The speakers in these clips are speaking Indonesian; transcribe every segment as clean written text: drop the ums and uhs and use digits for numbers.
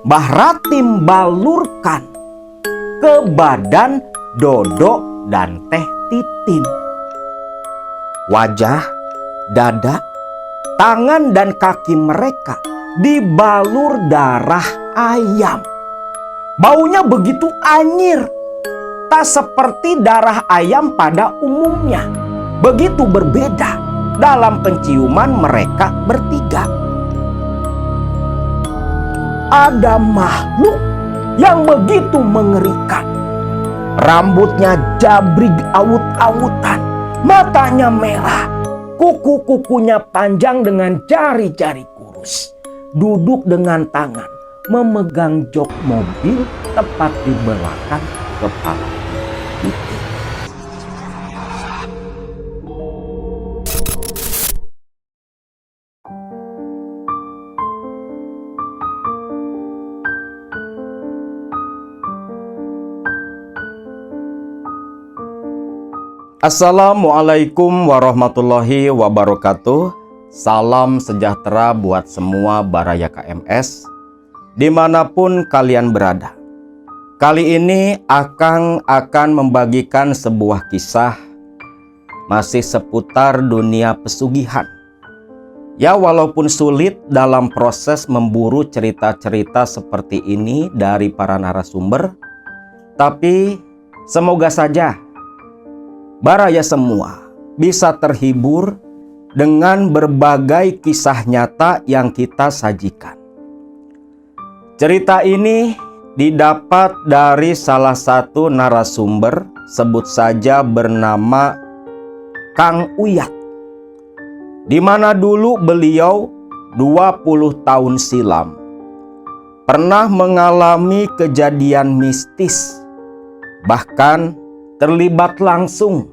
Mbah Ratim balurkan ke badan Dodo dan Teh Titin. Wajah, dada, tangan dan kaki mereka dibalur darah ayam. Baunya begitu anyir, tak seperti darah ayam pada umumnya. Begitu berbeda dalam penciuman mereka bertiga. Ada makhluk yang begitu mengerikan. Rambutnya jabrig awut-awutan, matanya merah, kuku-kukunya panjang dengan jari-jari kurus. Duduk dengan tangan memegang jok mobil tepat di belakang kepala Titin. Assalamualaikum warahmatullahi wabarakatuh. Salam sejahtera buat semua Baraya KMS dimanapun kalian berada. Kali ini Akang akan membagikan sebuah kisah masih seputar dunia pesugihan. Ya, walaupun sulit dalam proses memburu cerita-cerita seperti ini dari para narasumber, tapi semoga saja Baraya semua bisa terhibur dengan berbagai kisah nyata yang kita sajikan. Cerita ini didapat dari salah satu narasumber, sebut saja bernama Kang Uyat, di mana dulu beliau 20 tahun silam pernah mengalami kejadian mistis, bahkan terlibat langsung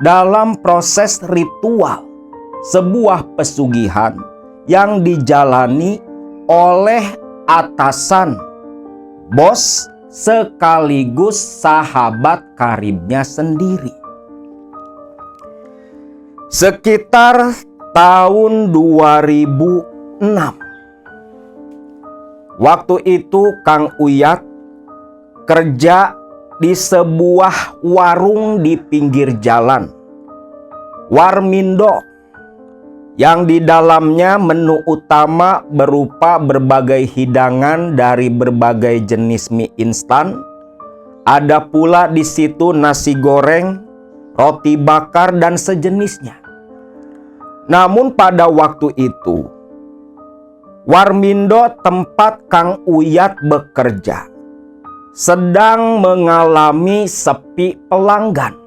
dalam proses ritual sebuah pesugihan yang dijalani oleh atasan, bos, sekaligus sahabat karibnya sendiri. Sekitar tahun 2006. Waktu itu Kang Uyat kerja di sebuah warung di pinggir jalan, Warmindo, yang di dalamnya menu utama berupa berbagai hidangan dari berbagai jenis mie instan. Ada pula di situ nasi goreng, roti bakar dan sejenisnya. Namun pada waktu itu, Warmindo tempat Kang Uyat bekerja sedang mengalami sepi pelanggan.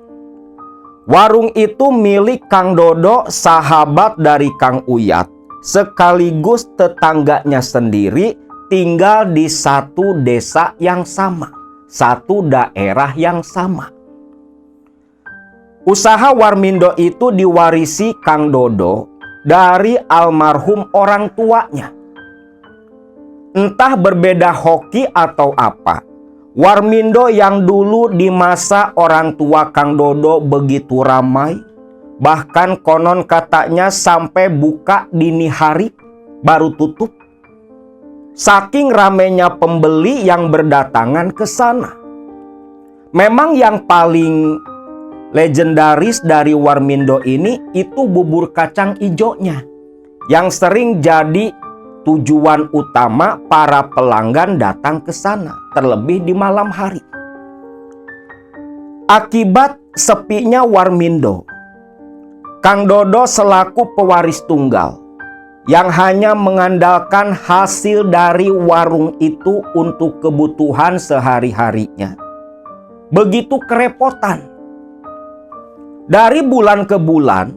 Warung itu milik Kang Dodo, sahabat dari Kang Uyat, sekaligus tetangganya sendiri, tinggal di satu desa yang sama, satu daerah yang sama. Usaha Warmindo itu diwarisi Kang Dodo dari almarhum orang tuanya. Entah berbeda hoki atau apa, Warmindo yang dulu di masa orang tua Kang Dodo begitu ramai, bahkan konon katanya sampai buka dini hari baru tutup. Saking ramainya pembeli yang berdatangan ke sana. Memang yang paling legendaris dari Warmindo ini itu bubur kacang ijonya, yang sering jadi tujuan utama para pelanggan datang ke sana, terlebih di malam hari. Akibat sepinya Warmindo, Kang Dodo selaku pewaris tunggal yang hanya mengandalkan hasil dari warung itu untuk kebutuhan sehari-harinya, begitu kerepotan. Dari bulan ke bulan,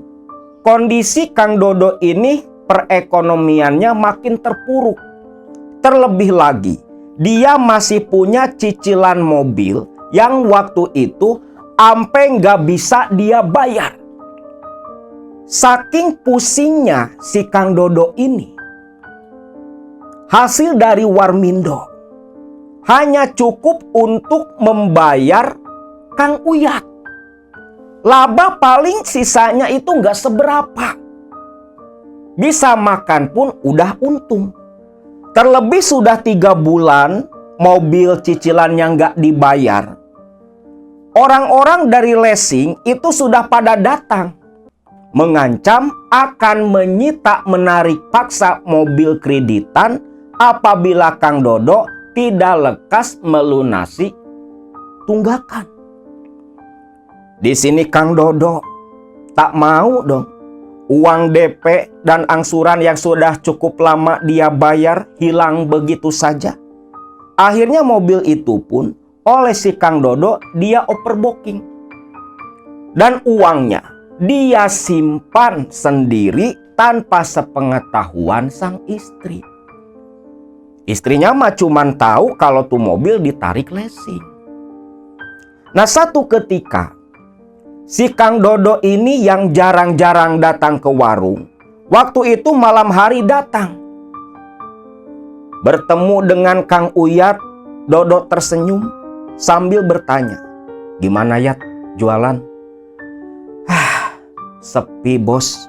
kondisi Kang Dodo ini perekonomiannya makin terpuruk. Terlebih lagi, dia masih punya cicilan mobil yang waktu itu ampe nggak bisa dia bayar. Saking pusingnya si Kang Dodo ini, hasil dari Warmindo hanya cukup untuk membayar Kang Uyat. Laba paling sisanya itu nggak seberapa. Bisa makan pun udah untung. Terlebih sudah 3 bulan mobil cicilannya nggak dibayar. Orang-orang dari leasing itu sudah pada datang, mengancam akan menyita menarik paksa mobil kreditan apabila Kang Dodo tidak lekas melunasi tunggakan. Di sini Kang Dodo tak mau dong uang DP dan angsuran yang sudah cukup lama dia bayar hilang begitu saja. Akhirnya mobil itu pun oleh si Kang Dodo dia overbooking. Dan uangnya dia simpan sendiri tanpa sepengetahuan sang istri. Istrinya mah cuman tahu kalau tuh mobil ditarik leasing. Nah, satu ketika si Kang Dodo ini yang jarang-jarang datang ke warung, waktu itu malam hari datang. Bertemu dengan Kang Uyat, Dodo tersenyum sambil bertanya, "Gimana Yat, jualan?" Sepi bos.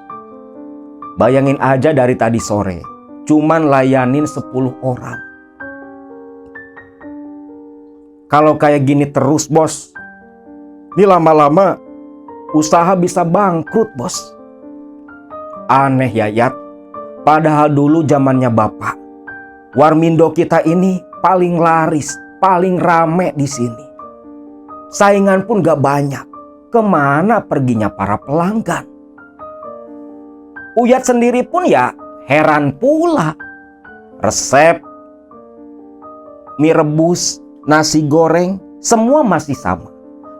Bayangin aja dari tadi sore cuman layanin 10 orang. Kalau kayak gini terus bos, ini lama-lama usaha bisa bangkrut bos. Aneh ya Yat, padahal dulu zamannya bapak, Warmindo kita ini paling laris, paling rame di sini. Saingan pun gak banyak. Kemana perginya para pelanggan? Uyat sendiri pun ya heran pula. Resep mie rebus, nasi goreng, semua masih sama.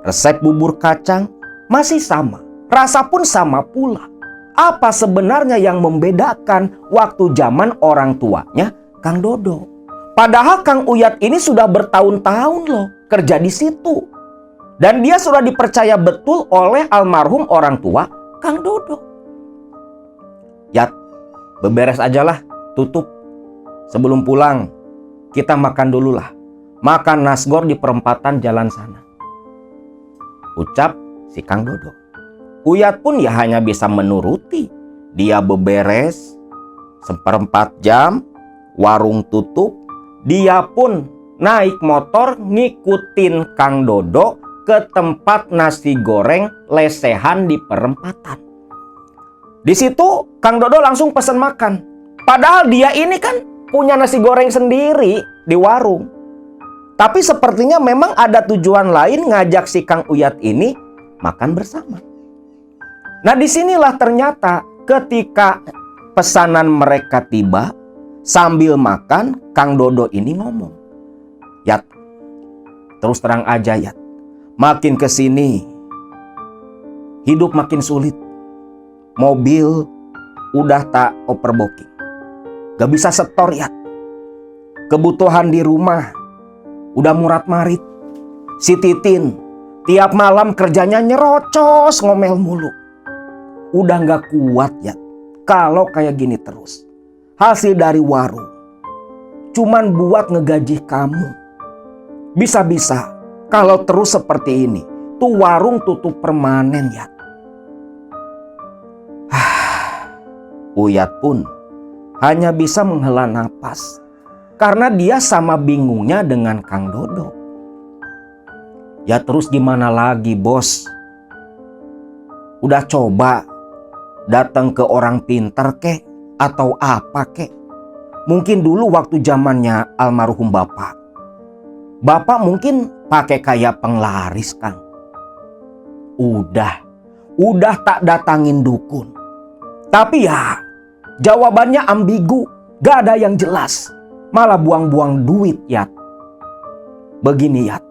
Resep bubur kacang masih sama. Rasa pun sama pula. Apa sebenarnya yang membedakan waktu zaman orang tuanya Kang Dodo? Padahal Kang Uyat ini sudah bertahun-tahun loh kerja di situ. Dan dia sudah dipercaya betul oleh almarhum orang tua Kang Dodo. Yat, beberes aja lah, tutup. Sebelum pulang, kita makan dulu lah. Makan nasgor di perempatan jalan sana, ucap si Kang Dodo. Uyat pun ya hanya bisa menuruti. Dia beberes, 1/4 jam, warung tutup. Dia pun naik motor ngikutin Kang Dodo ke tempat nasi goreng lesehan di perempatan. Di situ Kang Dodo langsung pesan makan. Padahal dia ini kan punya nasi goreng sendiri di warung. Tapi sepertinya memang ada tujuan lain ngajak si Kang Uyat ini makan bersama. Nah, disinilah ternyata ketika pesanan mereka tiba, sambil makan Kang Dodo ini ngomong, "Yat, terus terang aja Yat, makin kesini hidup makin sulit. Mobil udah tak overbooking, gak bisa setor Yat. Kebutuhan di rumah udah murat-marit. Si Titin tiap malam kerjanya nyerocos ngomel mulu. Udah gak kuat Yat kalau kayak gini terus. Hasil dari warung cuman buat ngegaji kamu. Bisa-bisa kalau terus seperti ini, tuh warung tutup permanen ya." Uyat pun hanya bisa menghela napas karena dia sama bingungnya dengan Kang Dodo. Ya terus gimana lagi bos? Udah coba datang ke orang pinter kek atau apa kek? Mungkin dulu waktu zamannya almarhum bapak, bapak mungkin pakai kayak penglaris Kang. Udah tak datangin dukun. Tapi ya jawabannya ambigu, gak ada yang jelas. Malah buang-buang duit Yat. Begini Yat,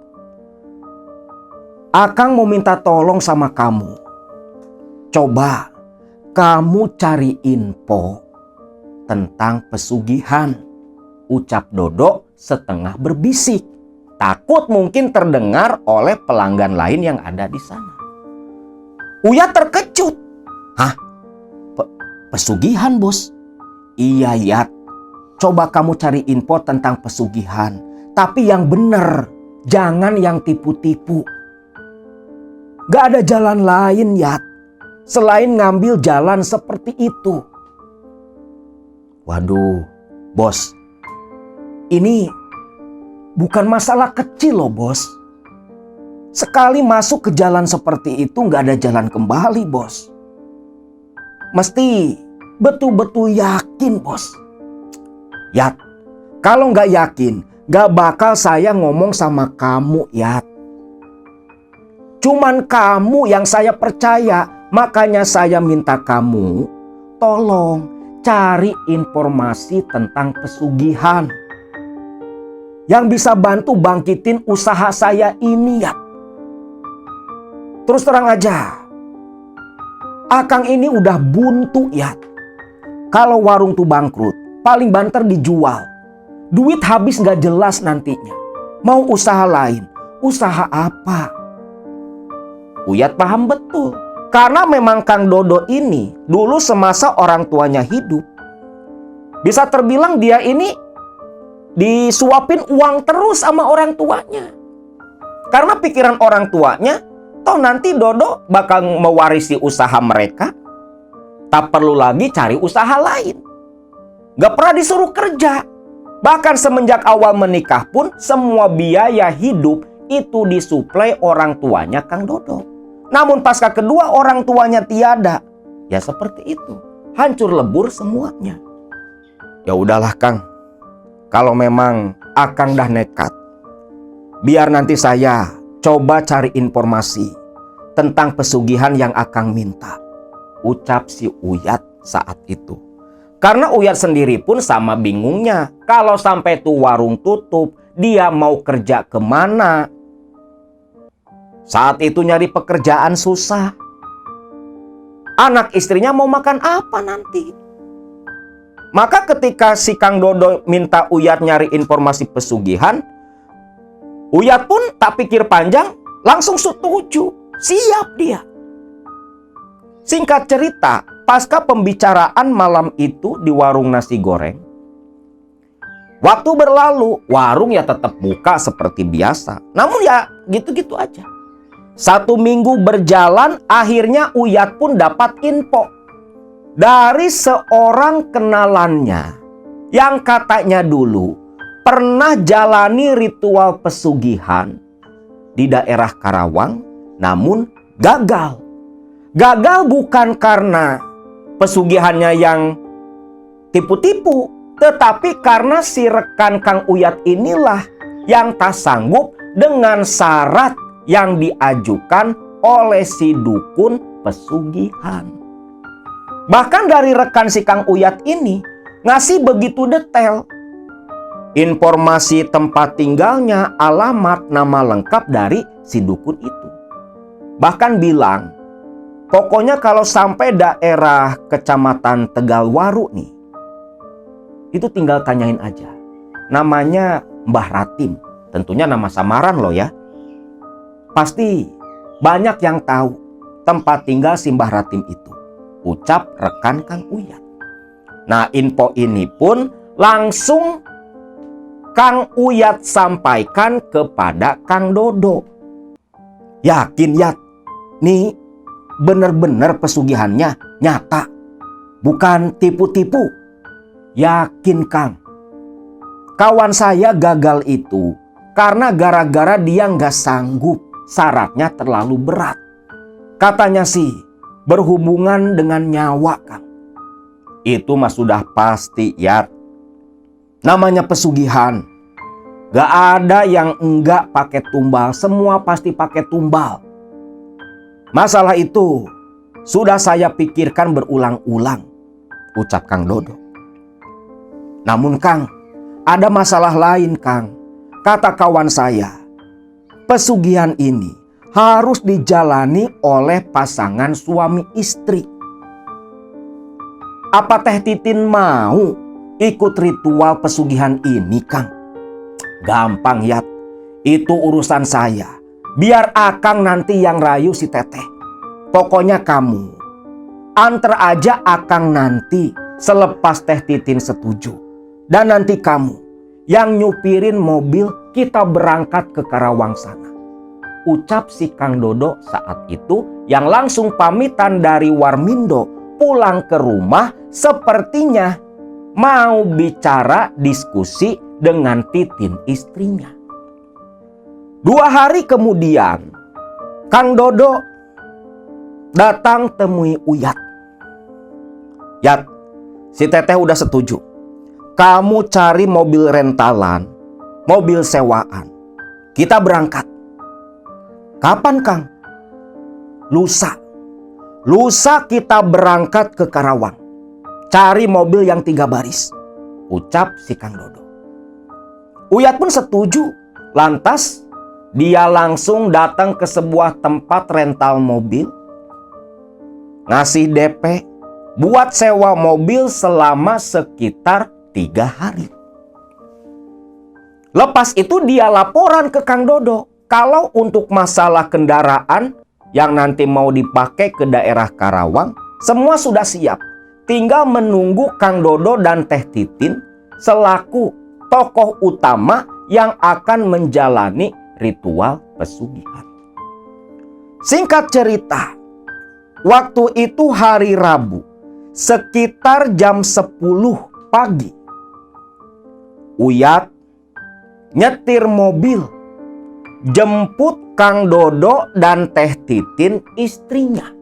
Akang mau minta tolong sama kamu. Coba kamu cari info tentang pesugihan, ucap Dodo setengah berbisik. Takut mungkin terdengar oleh pelanggan lain yang ada di sana. Uyat terkejut. Hah? Pesugihan bos? Iya Yat. Coba kamu cari info tentang pesugihan. Tapi yang bener. Jangan yang tipu-tipu. Gak ada jalan lain Yat selain ngambil jalan seperti itu. Waduh bos, Ini bukan masalah kecil loh bos. Sekali masuk ke jalan seperti itu nggak ada jalan kembali bos. Mesti betul-betul yakin bos. Yat, kalau nggak yakin nggak bakal saya ngomong sama kamu Yat. Cuman kamu yang saya percaya, makanya saya minta kamu tolong cari informasi tentang pesugihan yang bisa bantu bangkitin usaha saya ini ya. Terus terang aja, Akang ini udah buntu ya. Kalau warung tuh bangkrut, paling banter dijual. Duit habis gak jelas nantinya. Mau usaha lain, usaha apa? Uyat paham betul. Karena memang Kang Dodo ini dulu semasa orang tuanya hidup, bisa terbilang dia ini disuapin uang terus sama orang tuanya. Karena pikiran orang tuanya, toh nanti Dodo bakal mewarisi usaha mereka. Tak perlu lagi cari usaha lain. Gak pernah disuruh kerja. Bahkan semenjak awal menikah pun semua biaya hidup itu disuplai orang tuanya Kang Dodo. Namun pasca kedua orang tuanya tiada, ya seperti itu. Hancur lebur semuanya. Ya udahlah Kang. Kalau memang Akang dah nekat, biar nanti saya coba cari informasi tentang pesugihan yang Akang minta. Ucap si Uyat saat itu. Karena Uyat sendiri pun sama bingungnya. Kalau sampai tuh warung tutup, dia mau kerja kemana? Saat itu nyari pekerjaan susah. Anak istrinya mau makan apa nanti? Maka ketika si Kang Dodo minta Uyat nyari informasi pesugihan, Uyat pun tak pikir panjang, langsung setuju. Siap dia. Singkat cerita, pasca pembicaraan malam itu di warung nasi goreng, waktu berlalu, warung ya tetap buka seperti biasa. Namun ya gitu-gitu aja. 1 minggu berjalan, akhirnya Uyat pun dapat info dari seorang kenalannya yang katanya dulu pernah jalani ritual pesugihan di daerah Karawang, namun gagal. Gagal bukan karena pesugihannya yang tipu-tipu, tetapi karena si rekan Kang Uyat inilah yang tak sanggup dengan syarat yang diajukan oleh si dukun pesugihan. Bahkan dari rekan si Kang Uyat ini ngasih begitu detail. Informasi tempat tinggalnya, alamat, nama lengkap dari si dukun itu. Bahkan bilang, pokoknya kalau sampai daerah kecamatan Tegalwaru nih, itu tinggal tanyain aja. Namanya Mbah Ratim. Tentunya nama samaran loh ya. Pasti banyak yang tahu tempat tinggal si Mbah Ratim itu. Ucap rekan Kang Uyat. Nah, info ini pun langsung Kang Uyat sampaikan kepada Kang Dodo. Yakin Yat, nih bener-bener pesugihannya nyata, bukan tipu-tipu. Yakin Kang. Kawan saya gagal itu karena gara-gara dia nggak sanggup, syaratnya terlalu berat. Katanya sih berhubungan dengan nyawa Kang. Itu mah sudah pasti Yat. Namanya pesugihan, gak ada yang enggak pakai tumbal, semua pasti pakai tumbal. Masalah itu sudah saya pikirkan berulang-ulang, ucap Kang Dodo. Namun Kang, ada masalah lain Kang. Kata kawan saya, pesugihan ini harus dijalani oleh pasangan suami istri. Apa Teh Titin mau ikut ritual pesugihan ini Kang? Gampang Yat, itu urusan saya. Biar Akang nanti yang rayu si Teteh. Pokoknya kamu antar aja Akang nanti selepas Teh Titin setuju. Dan nanti kamu yang nyupirin mobil, kita berangkat ke Karawang sana. Ucap si Kang Dodo saat itu, yang langsung pamitan dari Warmindo pulang ke rumah, sepertinya mau bicara diskusi dengan Titin istrinya. 2 hari kemudian, Kang Dodo datang temui Uyat. Yat, si Teteh udah setuju. Kamu cari mobil rentalan, mobil sewaan. Kita berangkat. Kapan, Kang? Lusa. Lusa kita berangkat ke Karawang. Cari mobil yang 3 baris. Ucap si Kang Dodo. Uyat pun setuju. Lantas dia langsung datang ke sebuah tempat rental mobil. Ngasih DP buat sewa mobil selama sekitar 3 hari. Lepas itu dia laporan ke Kang Dodo. Kalau untuk masalah kendaraan yang nanti mau dipakai ke daerah Karawang, semua sudah siap. Tinggal menunggu Kang Dodo dan Teh Titin selaku tokoh utama yang akan menjalani ritual pesugihan. Singkat cerita, waktu itu hari Rabu, sekitar jam 10 pagi. Uyat nyetir mobil, jemput Kang Dodo dan Teh Titin istrinya.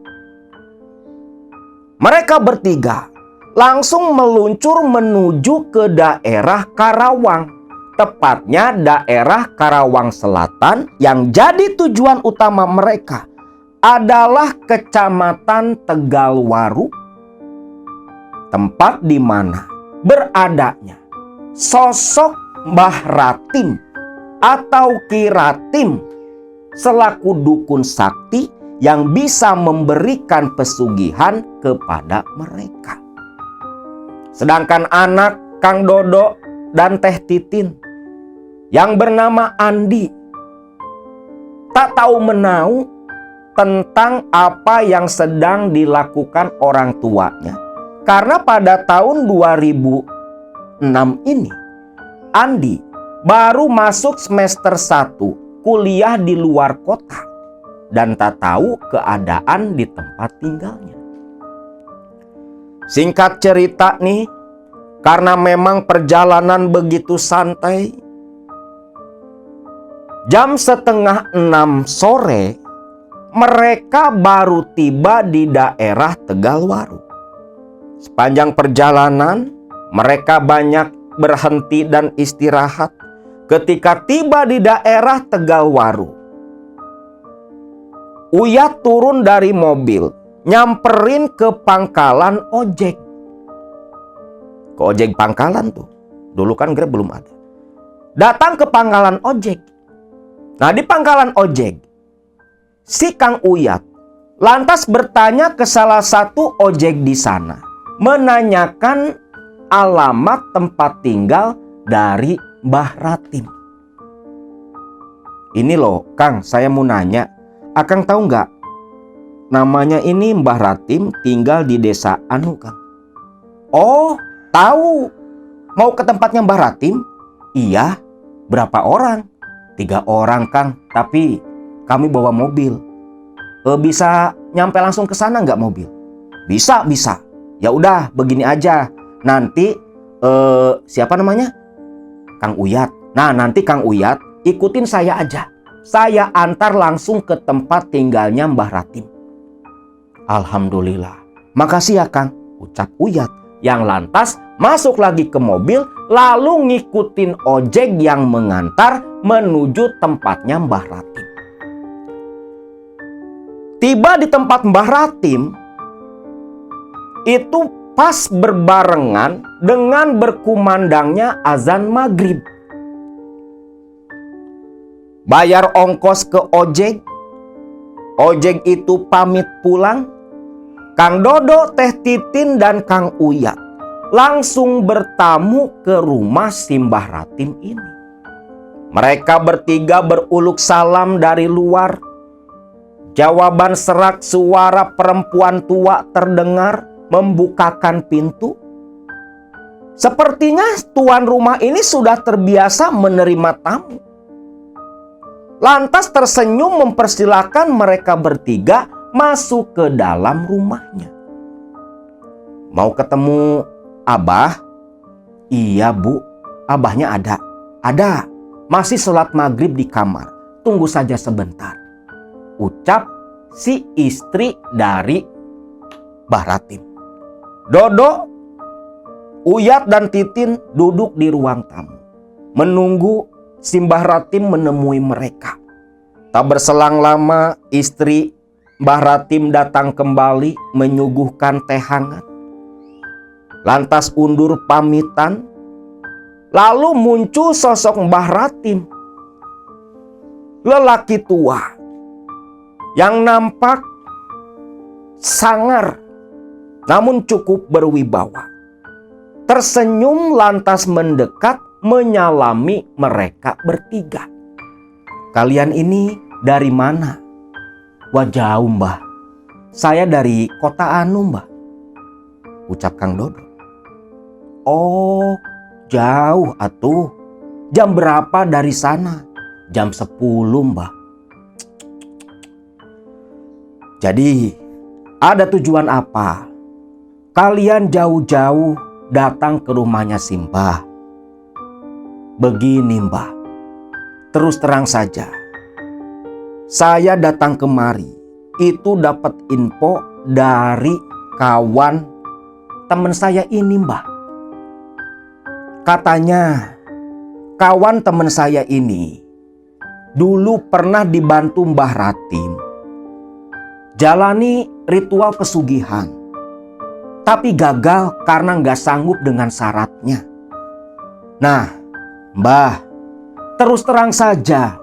Mereka bertiga langsung meluncur menuju ke daerah Karawang. Tepatnya daerah Karawang Selatan yang jadi tujuan utama mereka adalah Kecamatan Tegalwaru, tempat di mana beradanya sosok Mbah Ratim atau Ki Ratim selaku dukun sakti yang bisa memberikan pesugihan kepada mereka. Sedangkan anak Kang Dodo dan Teh Titin yang bernama Andi tak tahu menau tentang apa yang sedang dilakukan orang tuanya. Karena pada tahun 2006 ini Andi baru masuk semester 1 kuliah di luar kota dan tak tahu keadaan di tempat tinggalnya. Singkat cerita nih, karena memang perjalanan begitu santai, jam setengah 6 sore mereka baru tiba di daerah Tegalwaru. Sepanjang perjalanan mereka banyak berhenti dan istirahat. Ketika tiba di daerah Tegalwaru, Uyat turun dari mobil, nyamperin ke pangkalan ojek. Ke ojek pangkalan tuh. Dulu kan Grab belum ada. Datang ke pangkalan ojek. Nah, di pangkalan ojek, si Kang Uyat lantas bertanya ke salah satu ojek di sana, menanyakan alamat tempat tinggal dari Mbah Ratim. Ini loh, Kang, saya mau nanya, Akang tahu nggak? Namanya ini Mbah Ratim tinggal di desa anu, Kang. Oh, tahu. Mau ke tempatnya Mbah Ratim? Iya. Berapa orang? 3 orang, Kang. Tapi kami bawa mobil. Bisa nyampe langsung ke sana nggak mobil? Bisa, bisa. Ya udah, begini aja. Nanti siapa namanya? Kang Uyat. Nah, nanti Kang Uyat ikutin saya aja. Saya antar langsung ke tempat tinggalnya Mbah Ratim. Alhamdulillah. Makasih ya, Kang, ucap Uyat yang lantas masuk lagi ke mobil lalu ngikutin ojek yang mengantar menuju tempatnya Mbah Ratim. Tiba di tempat Mbah Ratim itu pas berbarengan dengan berkumandangnya azan maghrib. Bayar ongkos ke ojek. Ojek itu pamit pulang. Kang Dodo, Teh Titin, dan Kang Uyat langsung bertamu ke rumah si Mbah Ratim ini. Mereka bertiga beruluk salam dari luar. Jawaban serak suara perempuan tua terdengar membukakan pintu. Sepertinya tuan rumah ini sudah terbiasa menerima tamu. Lantas tersenyum mempersilahkan mereka bertiga masuk ke dalam rumahnya. Mau ketemu Abah? Iya, Bu, Abahnya ada. Ada, masih sholat maghrib di kamar. Tunggu saja sebentar. Ucap si istri dari Mbah Ratim. Dodo, Uyat dan Titin duduk di ruang tamu, menunggu si Mbah Ratim menemui mereka. Tak berselang lama, istri Mbah Ratim datang kembali menyuguhkan teh hangat. Lantas undur pamitan, lalu muncul sosok Mbah Ratim. Lelaki tua yang nampak sangar namun cukup berwibawa. Tersenyum lantas mendekat menyalami mereka bertiga. Kalian ini dari mana? Wah, jauh Mbah. Saya dari kota Anu Mbah, ucap Kang Dodo. Oh, jauh atuh. Jam berapa dari sana? Jam 10 Mbah. Jadi ada tujuan apa kalian jauh-jauh datang ke rumahnya si Mbah? Begini Mbah, terus terang saja, saya datang kemari itu dapat info dari kawan teman saya ini Mbah. Katanya kawan teman saya ini dulu pernah dibantu Mbah Ratim jalani ritual pesugihan, tapi gagal karena nggak sanggup dengan syaratnya. Nah, Mbah, terus terang saja,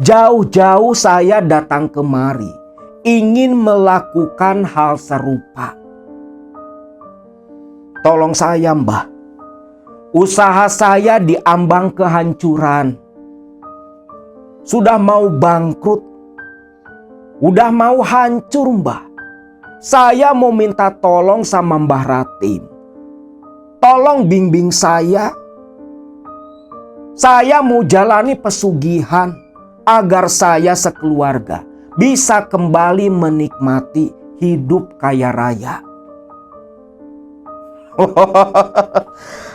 jauh-jauh saya datang kemari ingin melakukan hal serupa. Tolong saya Mbah, usaha saya diambang kehancuran. Sudah mau bangkrut, udah mau hancur Mbah. Saya mau minta tolong sama Mbah Ratim. Tolong bimbing saya. Saya mau jalani pesugihan agar saya sekeluarga bisa kembali menikmati hidup kaya raya.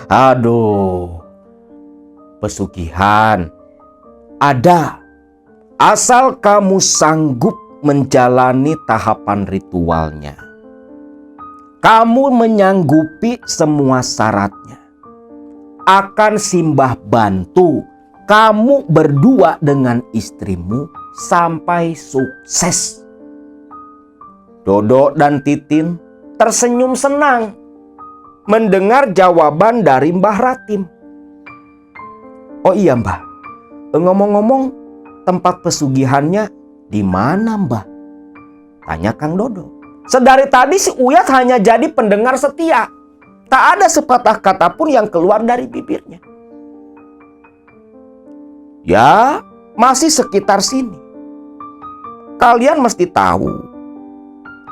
Aduh, pesugihan ada, asal kamu sanggup menjalani tahapan ritualnya. Kamu menyanggupi semua syaratnya. Akan si Mbah bantu kamu berdua dengan istrimu sampai sukses. Dodo dan Titin tersenyum senang mendengar jawaban dari Mbah Ratim. Oh iya Mbah, ngomong-ngomong tempat pesugihannya di mana Mbah? Tanya Kang Dodo. Sedari tadi si Uyat hanya jadi pendengar setia. Tak ada sepatah kata pun yang keluar dari bibirnya. Ya, masih sekitar sini. Kalian mesti tahu,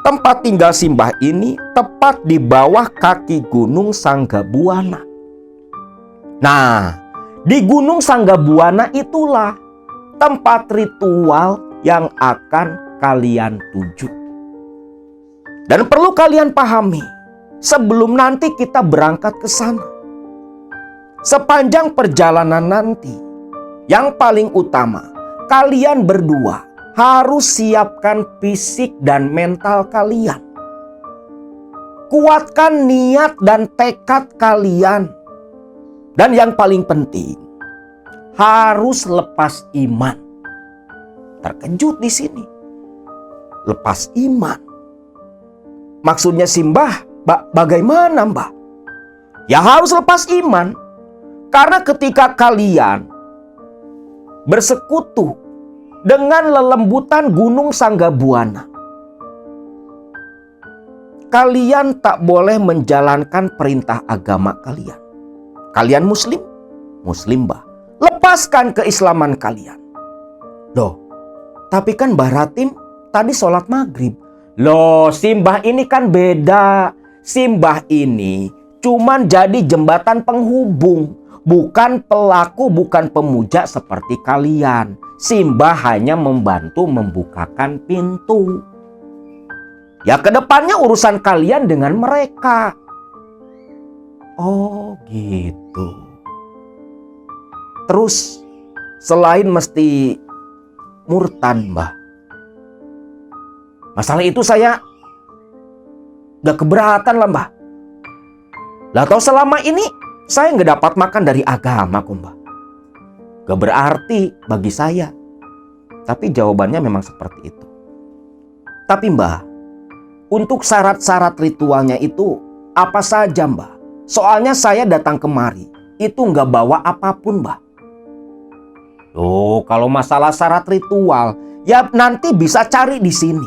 tempat tinggal si Mbah ini tepat di bawah kaki Gunung Sanggabuana. Nah, di Gunung Sanggabuana itulah tempat ritual yang akan kalian tuju. Dan perlu kalian pahami, sebelum nanti kita berangkat ke sana, sepanjang perjalanan nanti, yang paling utama, kalian berdua harus siapkan fisik dan mental kalian. Kuatkan niat dan tekad kalian. Dan yang paling penting, harus lepas iman. Terkejut di sini. Lepas iman. Maksudnya si Mbah, bagaimana Mbah? Ya harus lepas iman. Karena ketika kalian bersekutu dengan lelembutan Gunung Sanggabuana, kalian tak boleh menjalankan perintah agama kalian. Kalian muslim? Muslim Mbah. Lepaskan keislaman kalian. Loh, tapi kan Mbah Ratim tadi sholat maghrib. Loh, si Mbah ini kan beda. Si Mbah ini cuman jadi jembatan penghubung. Bukan pelaku, bukan pemuja seperti kalian. Si Mbah hanya membantu membukakan pintu. Ya kedepannya urusan kalian dengan mereka. Oh gitu. terus selain mesti murtad, Mbah? Masalah itu saya gak keberatan lah, Mbah. Lah tau selama ini saya gak dapat makan dari agama kok, Mbah. Gak berarti bagi saya. Tapi jawabannya memang seperti itu. Tapi Mbah, untuk syarat-syarat ritualnya itu apa saja, Mbah? Soalnya saya datang kemari itu nggak bawa apapun, Mbah. Loh, kalau masalah syarat ritual, ya nanti bisa cari di sini.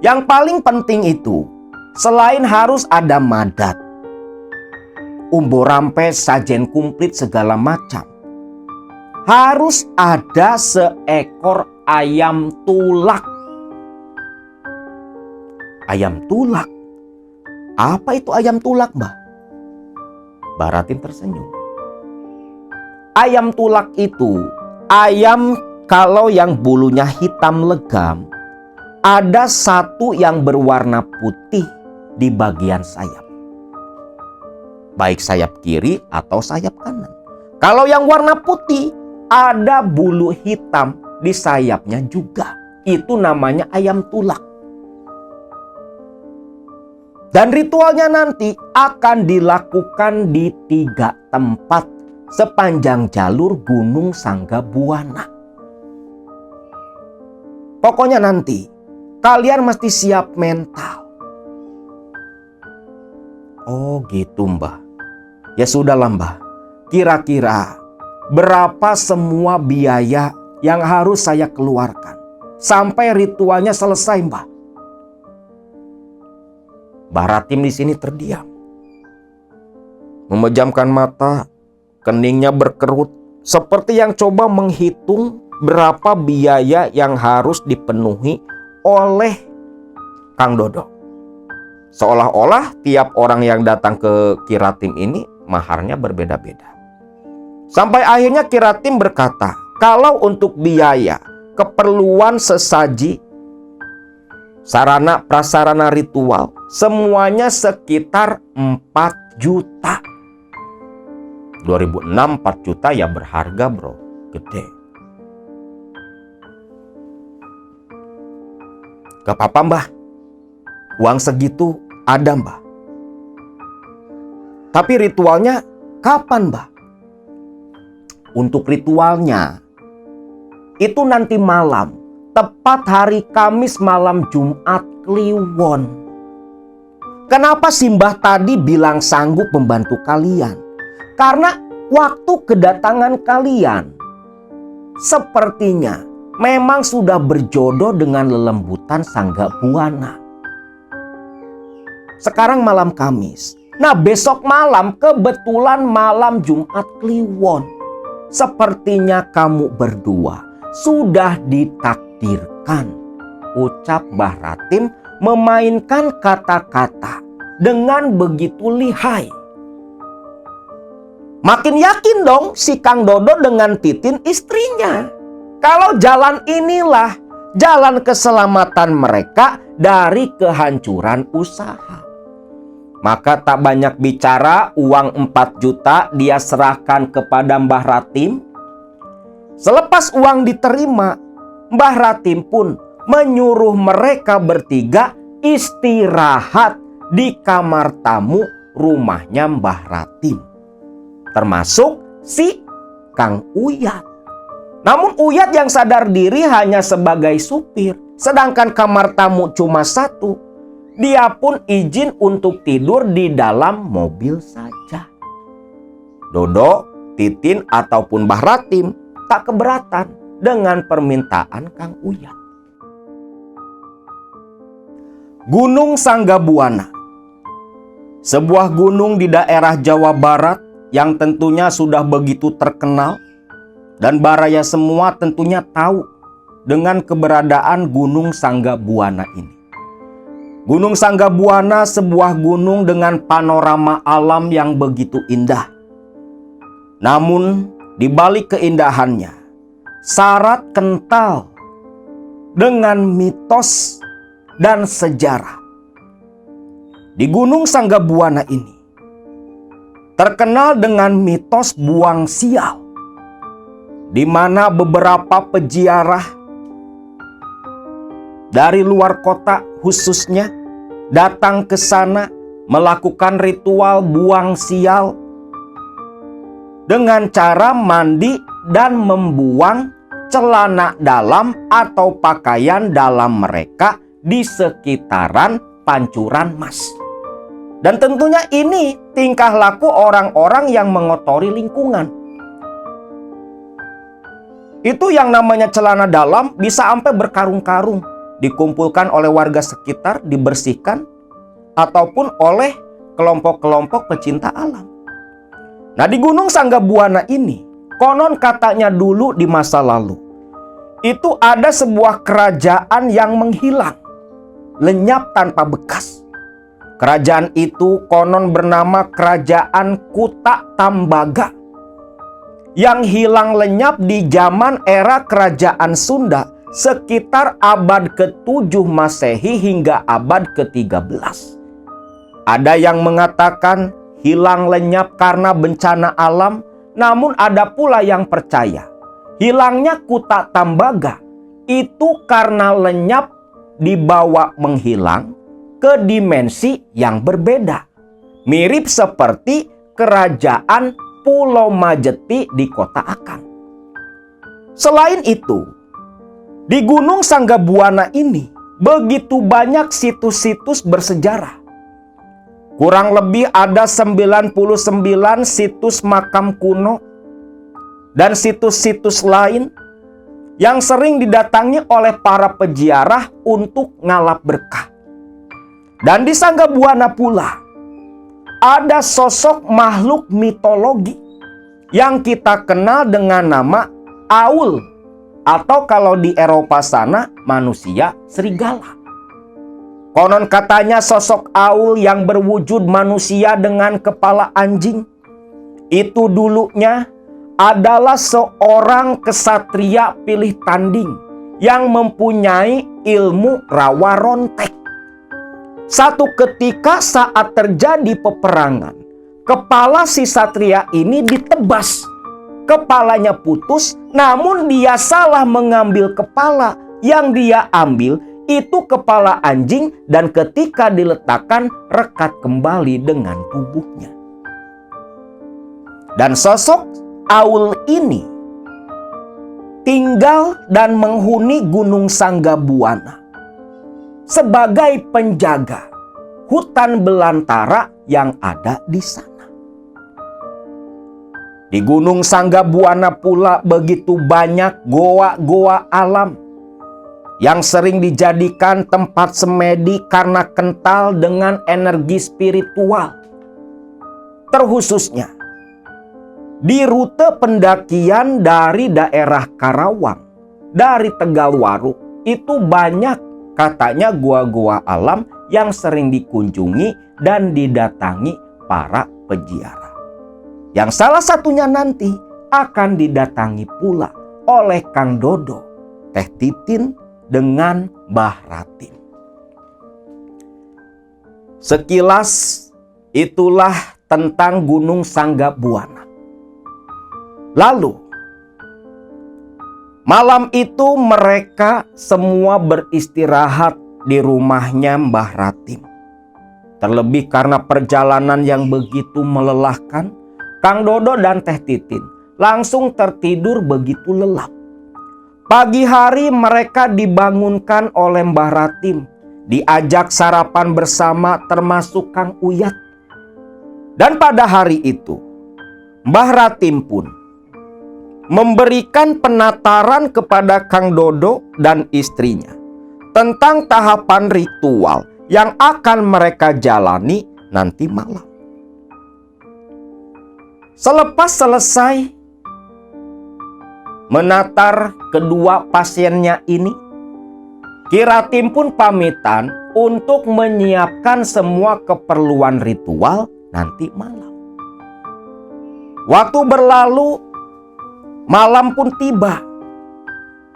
Yang paling penting itu, selain harus ada madat, umbo rampes, sajen kumplit segala macam, harus ada seekor ayam tulak. Ayam tulak? Apa itu ayam tulak, Mbah? Mbah Ratim tersenyum. Ayam tulak itu ayam kalau yang bulunya hitam legam, ada satu yang berwarna putih di bagian sayap. Baik sayap kiri atau sayap kanan. Kalau yang warna putih, ada bulu hitam di sayapnya juga. Itu namanya ayam tulak. Dan ritualnya nanti akan dilakukan di 3 tempat sepanjang jalur Gunung Sanggabuana. Pokoknya nanti kalian mesti siap mental. Oh gitu, Mbah. Ya sudahlah, Mbah. Kira-kira berapa semua biaya yang harus saya keluarkan sampai ritualnya selesai, Mbah? Mbah Ratim di sini terdiam, memejamkan mata, keningnya berkerut, seperti yang coba menghitung berapa biaya yang harus dipenuhi oleh Kang Dodo. Seolah-olah tiap orang yang datang ke Ki Ratim ini maharnya berbeda-beda. Sampai akhirnya Ki Ratim berkata, kalau untuk biaya keperluan sesaji, sarana prasarana ritual, semuanya sekitar 4 juta. 2006 4 juta ya berharga, bro. Gede. Gak apa-apa, Mbah. Uang segitu ada, Mbah. Tapi ritualnya kapan, Mbah? Untuk ritualnya itu nanti malam, tepat hari Kamis malam Jumat Kliwon. Kenapa Simbah tadi bilang sanggup membantu kalian? Karena waktu kedatangan kalian sepertinya memang sudah berjodoh dengan lelembutan Sanggabuana. Sekarang malam Kamis. Nah, besok malam kebetulan malam Jumat Kliwon. Sepertinya kamu berdua sudah ditakdirkan. Ucap Mbah Ratim memainkan kata-kata dengan begitu lihai. Makin yakin dong si Kang Dodo dengan Titin istrinya. Kalau jalan inilah jalan keselamatan mereka dari kehancuran usaha. Maka tak banyak bicara, uang 4 juta dia serahkan kepada Mbah Ratim. Selepas uang diterima, Mbah Ratim pun menyuruh mereka bertiga istirahat di kamar tamu rumahnya Mbah Ratim. Termasuk si Kang Uyat. Namun Uyat yang sadar diri hanya sebagai supir. Sedangkan kamar tamu cuma 1. Dia pun izin untuk tidur di dalam mobil saja. Dodo, Titin ataupun Mbah Ratim tak keberatan dengan permintaan Kang Uyat. Gunung Sanggabuana, sebuah gunung di daerah Jawa Barat yang tentunya sudah begitu terkenal dan baraya semua tentunya tahu dengan keberadaan Gunung Sanggabuana ini. Gunung Sanggabuana sebuah gunung dengan panorama alam yang begitu indah. Namun di balik keindahannya, syarat kental dengan mitos dan sejarah. Di Gunung Sanggabuana ini terkenal dengan mitos buang sial. di mana beberapa peziarah dari luar kota khususnya datang ke sana melakukan ritual buang sial dengan cara mandi dan membuang celana dalam atau pakaian dalam mereka di sekitaran pancuran mas. Dan tentunya ini tingkah laku orang-orang yang mengotori lingkungan. Itu yang namanya celana dalam bisa sampai berkarung-karung, dikumpulkan oleh warga sekitar, dibersihkan, ataupun oleh kelompok-kelompok pecinta alam. Nah, di Gunung Sanggabuana ini, konon katanya dulu di masa lalu, itu ada sebuah kerajaan yang menghilang, lenyap tanpa bekas. Kerajaan itu konon bernama Kerajaan Kuta Tambaga, yang hilang lenyap di zaman era Kerajaan Sunda sekitar abad ke-7 Masehi hingga abad ke-13. Ada yang mengatakan hilang lenyap karena bencana alam, namun ada pula yang percaya hilangnya Kuta Tambaga itu karena lenyap dibawa menghilang ke dimensi yang berbeda. Mirip seperti kerajaan Pulau Majeti di Kota Akang. Selain itu, di Gunung Sanggabuana ini begitu banyak situs-situs bersejarah. Kurang lebih ada 99 situs makam kuno dan situs-situs lain yang sering didatangi oleh para peziarah untuk ngalap berkah. Dan di Sanggabuana pula ada sosok makhluk mitologi yang kita kenal dengan nama Aul, atau kalau di Eropa sana manusia serigala. Konon katanya sosok Aul yang berwujud manusia dengan kepala anjing itu dulunya adalah seorang kesatria pilih tanding yang mempunyai ilmu rawa rontek. Satu ketika saat terjadi peperangan, kepala si satria ini ditebas. Kepalanya putus, namun dia salah mengambil kepala. Yang dia ambil itu kepala anjing dan ketika diletakkan rekat kembali dengan tubuhnya. Dan sosok Aul ini tinggal dan menghuni Gunung Sanggabuana sebagai penjaga hutan belantara yang ada di sana. Di Gunung Sanggabuana pula begitu banyak goa-goa alam yang sering dijadikan tempat semedi karena kental dengan energi spiritual. Terkhususnya di rute pendakian dari daerah Karawang, dari Tegalwaru, itu banyak katanya gua-gua alam yang sering dikunjungi dan didatangi para peziarah. Yang salah satunya nanti akan didatangi pula oleh Kang Dodo, Teh Titin, dengan Mbah Ratim. Sekilas itulah tentang Gunung Sanggabuana. Lalu malam itu mereka semua beristirahat di rumahnya Mbah Ratim. Terlebih karena perjalanan yang begitu melelahkan, Kang Dodo dan Teh Titin langsung tertidur begitu lelap. Pagi hari mereka dibangunkan oleh Mbah Ratim, diajak sarapan bersama termasuk Kang Uyat. Dan pada hari itu, Mbah Ratim pun memberikan penataran kepada Kang Dodo dan istrinya tentang tahapan ritual yang akan mereka jalani nanti malam. Selepas selesai menatar kedua pasiennya ini, Ki Ratim pun pamitan untuk menyiapkan semua keperluan ritual nanti malam. Waktu berlalu, malam pun tiba.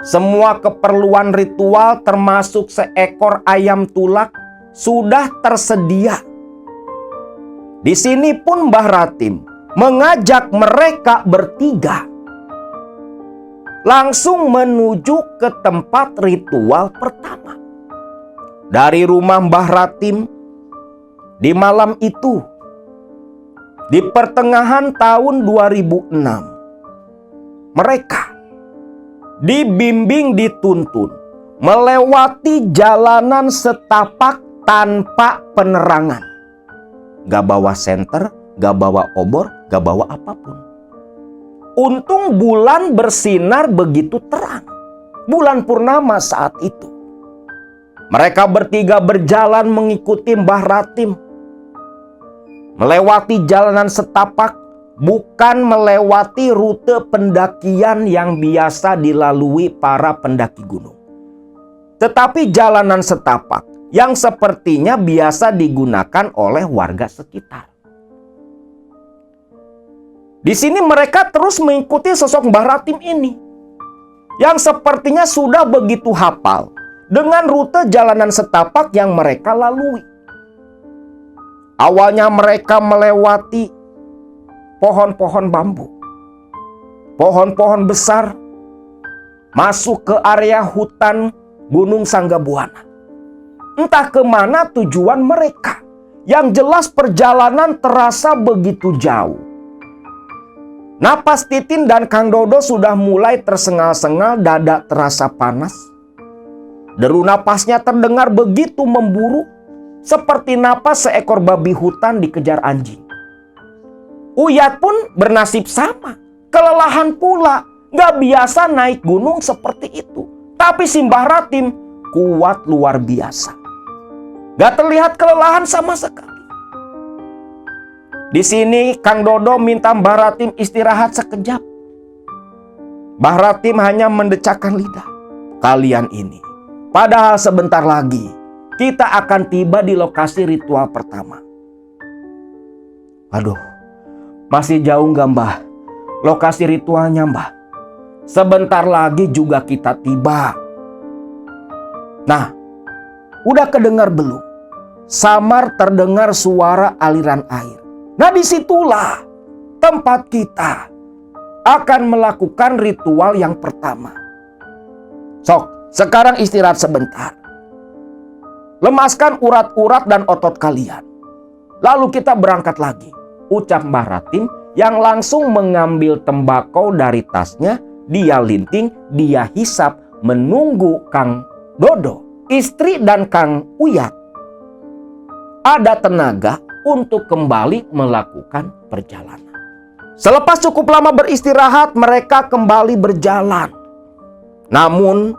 Semua keperluan ritual termasuk seekor ayam tulak sudah tersedia. Di sini pun Mbah Ratim mengajak mereka bertiga langsung menuju ke tempat ritual pertama. Dari rumah Mbah Ratim, di malam itu, di pertengahan tahun 2006, mereka dibimbing dituntun melewati jalanan setapak tanpa penerangan. Gak bawa senter, gak bawa obor, gak bawa apapun. Untung bulan bersinar begitu terang. Bulan purnama saat itu. Mereka bertiga berjalan mengikuti Mbah Ratim. Melewati jalanan setapak, bukan melewati rute pendakian yang biasa dilalui para pendaki gunung. Tetapi jalanan setapak yang sepertinya biasa digunakan oleh warga sekitar. Di sini mereka terus mengikuti sosok Mbah Ratim ini, yang sepertinya sudah begitu hafal dengan rute jalanan setapak yang mereka lalui. Awalnya mereka melewati pohon-pohon bambu, pohon-pohon besar, masuk ke area hutan Gunung Sanggabuana. Entah kemana tujuan mereka, yang jelas perjalanan terasa begitu jauh. Napas Titin dan Kang Dodo sudah mulai tersengal-sengal, dada terasa panas. Deru napasnya terdengar begitu memburu, seperti napas seekor babi hutan dikejar anjing. Uyat pun bernasib sama, kelelahan pula, gak biasa naik gunung seperti itu. Tapi si Mbah Ratim kuat luar biasa. Gak terlihat kelelahan sama sekali. Di sini Kang Dodo minta Mbah Ratim istirahat sekejap. Mbah Ratim hanya mendecakkan lidah. Kalian ini, padahal sebentar lagi kita akan tiba di lokasi ritual pertama. Aduh, masih jauh nggak Mbah? Lokasi ritualnya Mbah. Sebentar lagi juga kita tiba. Nah, udah kedengar belum? Samar terdengar suara aliran air. Nah, disitulah tempat kita akan melakukan ritual yang pertama. Sok, sekarang istirahat sebentar. Lemaskan urat-urat dan otot kalian. Lalu kita berangkat lagi. Ucap Mbah Ratim yang langsung mengambil tembakau dari tasnya. Dia linting, dia hisap, menunggu Kang Dodo, istri dan Kang Uyat ada tenaga untuk kembali melakukan perjalanan. Selepas cukup lama beristirahat, mereka kembali berjalan. Namun,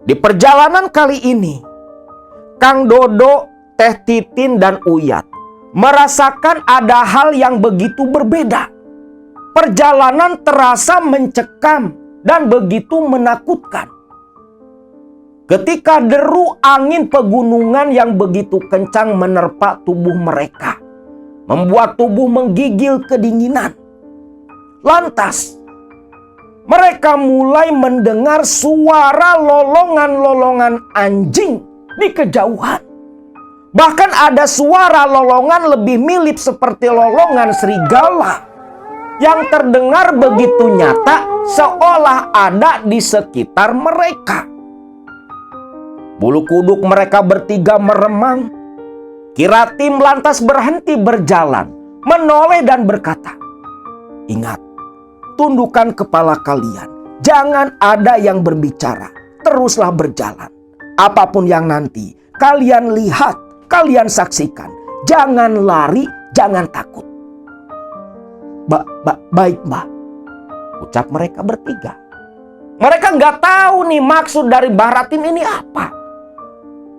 di perjalanan kali ini, Kang Dodo, Teh Titin, dan Uyat merasakan ada hal yang begitu berbeda. Perjalanan terasa mencekam dan begitu menakutkan. Ketika deru angin pegunungan yang begitu kencang menerpa tubuh mereka, membuat tubuh menggigil kedinginan. Lantas, mereka mulai mendengar suara lolongan-lolongan anjing di kejauhan. Bahkan ada suara lolongan lebih mirip seperti lolongan serigala yang terdengar begitu nyata seolah ada di sekitar mereka. Bulu kuduk mereka bertiga meremang. Ki Ratim lantas berhenti berjalan, menoleh dan berkata, "Ingat, tundukkan kepala kalian. Jangan ada yang berbicara. Teruslah berjalan. Apapun yang nanti kalian lihat, kalian saksikan. Jangan lari, jangan takut." Baik Mbah, ucap mereka bertiga. Mereka nggak tahu nih maksud dari Mbah Ratim ini apa.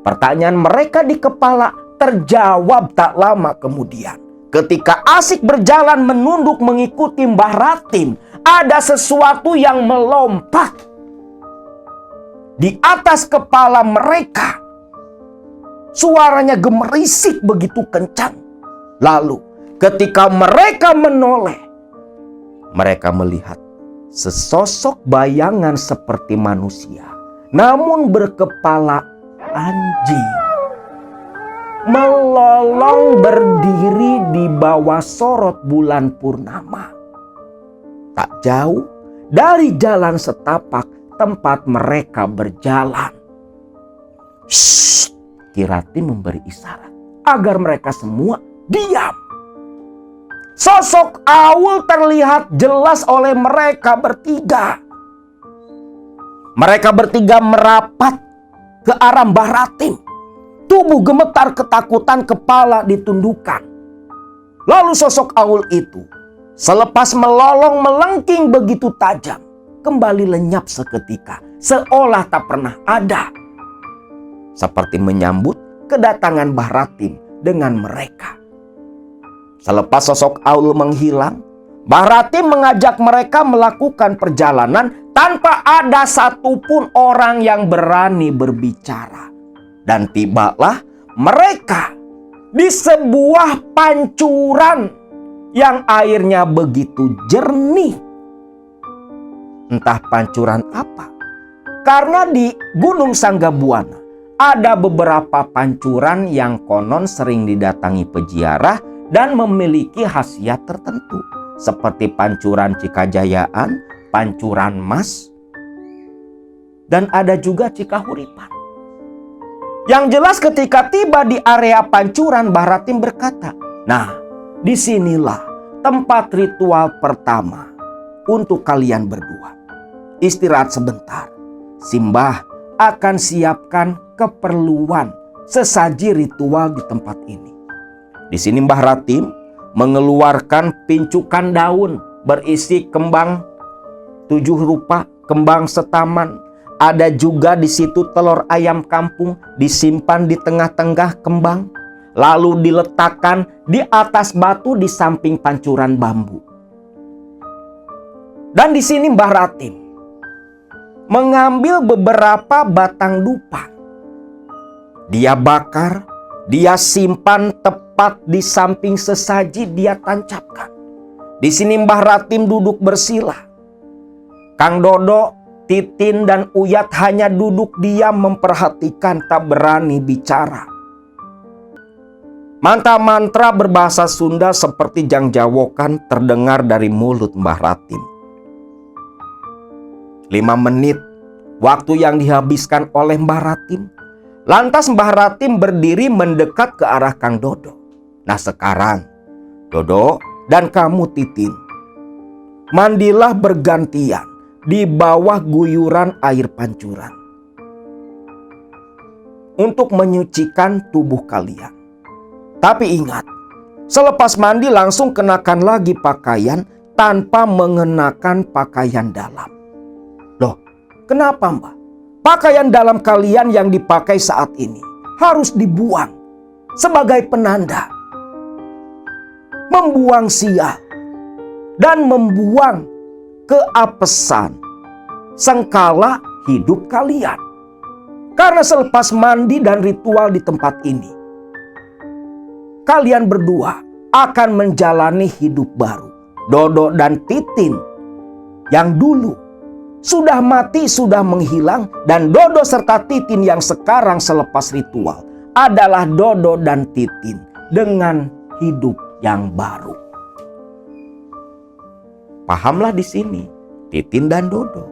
Pertanyaan mereka di kepala terjawab tak lama kemudian. Ketika asik berjalan menunduk mengikuti Mbah Ratim, ada sesuatu yang melompat di atas kepala mereka. Suaranya gemerisik begitu kencang. Lalu ketika mereka menoleh, mereka melihat sesosok bayangan seperti manusia, namun berkepala anjing, melolong berdiri di bawah sorot bulan purnama. Tak jauh dari jalan setapak tempat mereka berjalan. Shh, Kirati memberi isyarat agar mereka semua diam. Sosok Aul terlihat jelas oleh mereka bertiga. Mereka bertiga merapat ke arah Mbah Ratim. Tubuh gemetar ketakutan, kepala ditundukkan. Lalu sosok Aul itu selepas melolong melengking begitu tajam, kembali lenyap seketika, seolah tak pernah ada. Seperti menyambut kedatangan Mbah Ratim dengan mereka. Selepas sosok Aul menghilang, Mbah Ratim mengajak mereka melakukan perjalanan tanpa ada satupun orang yang berani berbicara. Dan tibalah mereka di sebuah pancuran yang airnya begitu jernih. Entah pancuran apa. Karena di Gunung Sanggabuana ada beberapa pancuran yang konon sering didatangi peziarah dan memiliki khasiat tertentu. Seperti pancuran Cikajayaan, pancuran Mas, dan ada juga Cikahuripan. Yang jelas ketika tiba di area pancuran, Mbah Ratim berkata, "Nah, disinilah tempat ritual pertama untuk kalian berdua. Istirahat sebentar. Simbah akan siapkan keperluan sesaji ritual di tempat ini." Di sini Mbah Ratim mengeluarkan pincukan daun berisi kembang 7 rupa, kembang setaman. Ada juga di situ telur ayam kampung disimpan di tengah-tengah kembang. Lalu diletakkan di atas batu di samping pancuran bambu. Dan di sini Mbah Ratim mengambil beberapa batang dupa. Dia bakar, dia simpan tepat di samping sesaji, dia tancapkan. Di sini Mbah Ratim duduk bersila. Kang Dodo, Titin, dan Uyat hanya duduk diam memperhatikan, tak berani bicara. Mantra-mantra berbahasa Sunda seperti jangjawokan terdengar dari mulut Mbah Ratim. 5 menit waktu yang dihabiskan oleh Mbah Ratim. Lantas Mbah Ratim berdiri mendekat ke arah Kang Dodo. "Nah sekarang, Dodo dan kamu Titin, mandilah bergantian di bawah guyuran air pancuran untuk menyucikan tubuh kalian. Tapi ingat, selepas mandi langsung kenakan lagi pakaian tanpa mengenakan pakaian dalam." "Loh, kenapa Mbah? Pakaian dalam kalian yang dipakai saat ini harus dibuang sebagai penanda membuang sial dan membuang keapesan sengkala hidup kalian. Karena selepas mandi dan ritual di tempat ini, kalian berdua akan menjalani hidup baru. Dodo dan Titin yang dulu sudah mati, sudah menghilang, dan Dodo serta Titin yang sekarang selepas ritual adalah Dodo dan Titin dengan hidup yang baru." Pahamlah di sini Titin dan Dodo.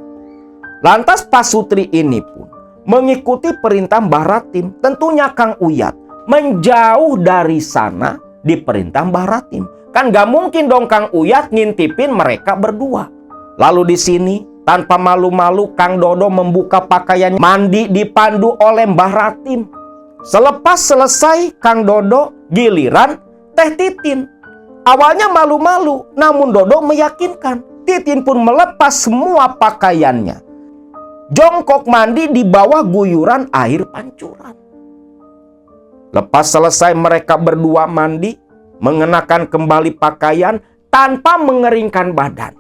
Lantas pasutri ini pun mengikuti perintah Mbah Ratim. Tentunya Kang Uyat menjauh dari sana di perintah Mbah Ratim. Kan gak mungkin dong Kang Uyat ngintipin mereka berdua. Lalu di sini tanpa malu-malu Kang Dodo membuka pakaian mandi dipandu oleh Mbah Ratim. Selepas selesai Kang Dodo, giliran Teh Titin. Awalnya malu-malu, namun Dodo meyakinkan. Titin pun melepas semua pakaiannya, jongkok mandi di bawah guyuran air pancuran. Lepas selesai mereka berdua mandi, mengenakan kembali pakaian tanpa mengeringkan badan.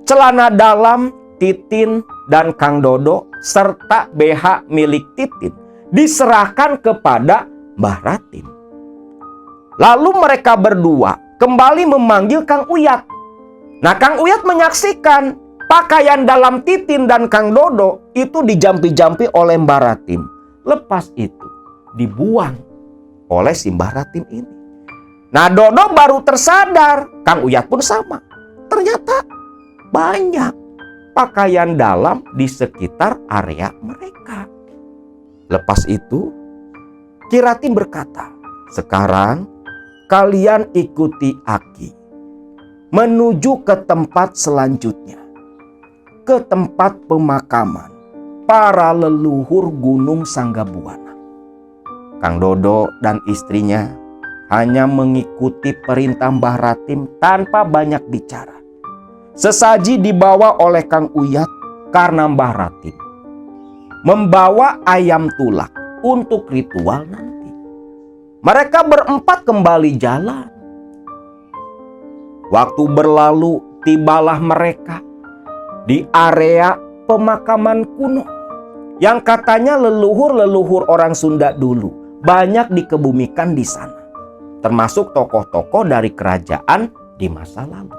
Celana dalam Titin dan Kang Dodo serta BH milik Titin diserahkan kepada Mbah Ratim. Lalu mereka berdua kembali memanggil Kang Uyat. Nah, Kang Uyat menyaksikan pakaian dalam Titin dan Kang Dodo itu dijampi-jampi oleh Mbah Ratim. Lepas itu dibuang oleh si Mbah Ratim ini. Nah, Dodo baru tersadar, Kang Uyat pun sama. Ternyata banyak pakaian dalam di sekitar area mereka. Lepas itu, Kiratim berkata, "Sekarang kalian ikuti Aki menuju ke tempat selanjutnya, ke tempat pemakaman para leluhur Gunung Sanggabuana." Kang Dodo dan istrinya hanya mengikuti perintah Mbah Ratim tanpa banyak bicara. Sesaji dibawa oleh Kang Uyat karena Mbah Ratim membawa ayam tulak untuk ritual nanti. Mereka berempat kembali jalan. Waktu berlalu, tibalah mereka di area pemakaman kuno yang katanya leluhur-leluhur orang Sunda dulu banyak dikebumikan di sana, termasuk tokoh-tokoh dari kerajaan di masa lalu.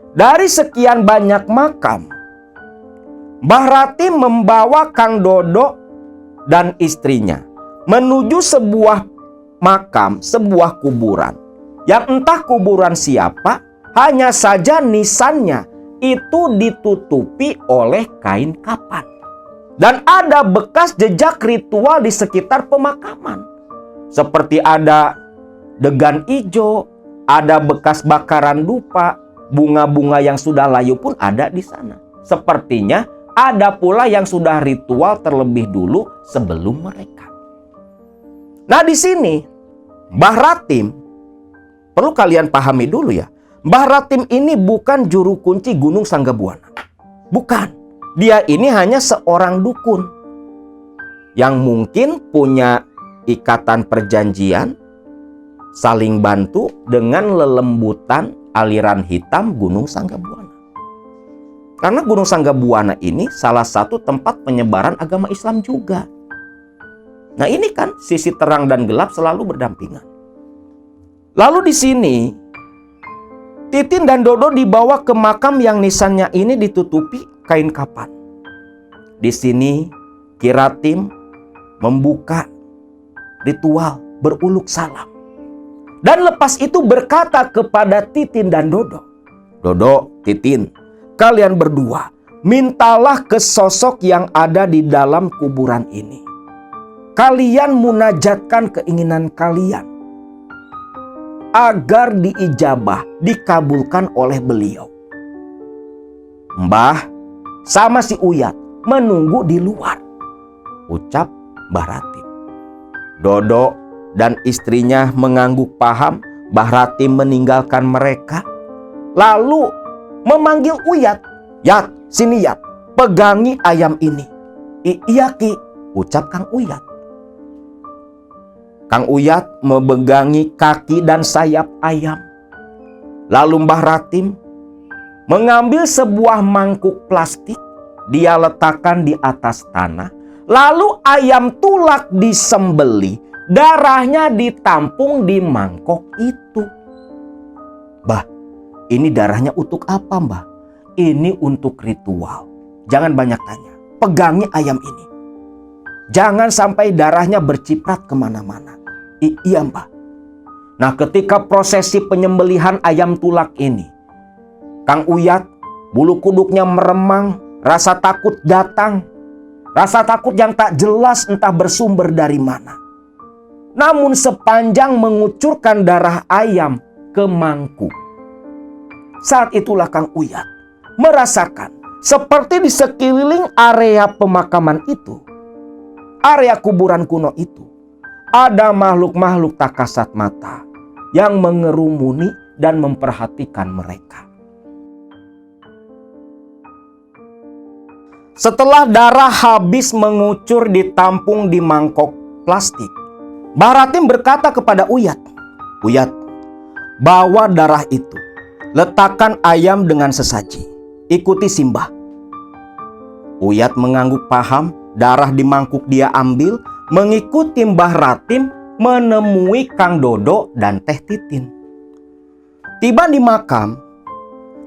Dari sekian banyak makam, Mbah Ratim membawa Kang Dodo dan istrinya menuju sebuah makam, sebuah kuburan yang entah kuburan siapa, hanya saja nisannya itu ditutupi oleh kain kapan. Dan ada bekas jejak ritual di sekitar pemakaman. Seperti ada degan ijo, ada bekas bakaran dupa, bunga-bunga yang sudah layu pun ada di sana. Sepertinya ada pula yang sudah ritual terlebih dulu sebelum mereka. Nah, di sini Mbah Ratim, perlu kalian pahami dulu ya, Mbah Ratim ini bukan juru kunci Gunung Sanggabuana. Bukan. Dia ini hanya seorang dukun yang mungkin punya ikatan perjanjian, saling bantu dengan lelembutan aliran hitam Gunung Sanggabuana. Karena Gunung Sanggabuana ini salah satu tempat penyebaran agama Islam juga. Nah, ini kan sisi terang dan gelap selalu berdampingan. Lalu di sini Titin dan Dodo dibawa ke makam yang nisannya ini ditutupi kain kapan. Di sini Kiratim membuka ritual beruluk salam. Dan lepas itu berkata kepada Titin dan Dodo, "Dodo, Titin, kalian berdua mintalah ke sosok yang ada di dalam kuburan ini. Kalian munajatkan keinginan kalian agar diijabah, dikabulkan oleh beliau." Mbah sama si Uyat menunggu di luar, ucap Mbah Ratim. Dodo dan istrinya mengangguk paham Mbah Ratim meninggalkan mereka, lalu memanggil Uyat. "Yat, sini Yat, pegangi ayam ini." "Iya Ki," ucap Kang Uyat. Kang Uyat memegangi kaki dan sayap ayam. Lalu Mbah Ratim mengambil sebuah mangkuk plastik, dia letakkan di atas tanah. Lalu ayam tulak disembeli, darahnya ditampung di mangkok itu. "Mbah, ini darahnya untuk apa, Mbah?" "Ini untuk ritual. Jangan banyak tanya. Pegangi ayam ini. Jangan sampai darahnya berciprat kemana-mana." "Iya, Mbah." Nah, ketika prosesi penyembelihan ayam tulak ini, Kang Uyat bulu kuduknya meremang, rasa takut datang. Rasa takut yang tak jelas entah bersumber dari mana. Namun sepanjang mengucurkan darah ayam ke mangkuk, saat itulah Kang Uyat merasakan seperti di sekeliling area pemakaman itu, area kuburan kuno itu, ada makhluk-makhluk tak kasat mata yang mengerumuni dan memperhatikan mereka. Setelah darah habis mengucur ditampung di mangkok plastik, Mbah Ratim berkata kepada Uyat, "Uyat, bawa darah itu, letakkan ayam dengan sesaji, ikuti Simbah." Uyat mengangguk paham, darah di mangkuk dia ambil, mengikuti Mbah Ratim menemui Kang Dodo dan Teh Titin. Tiba di makam,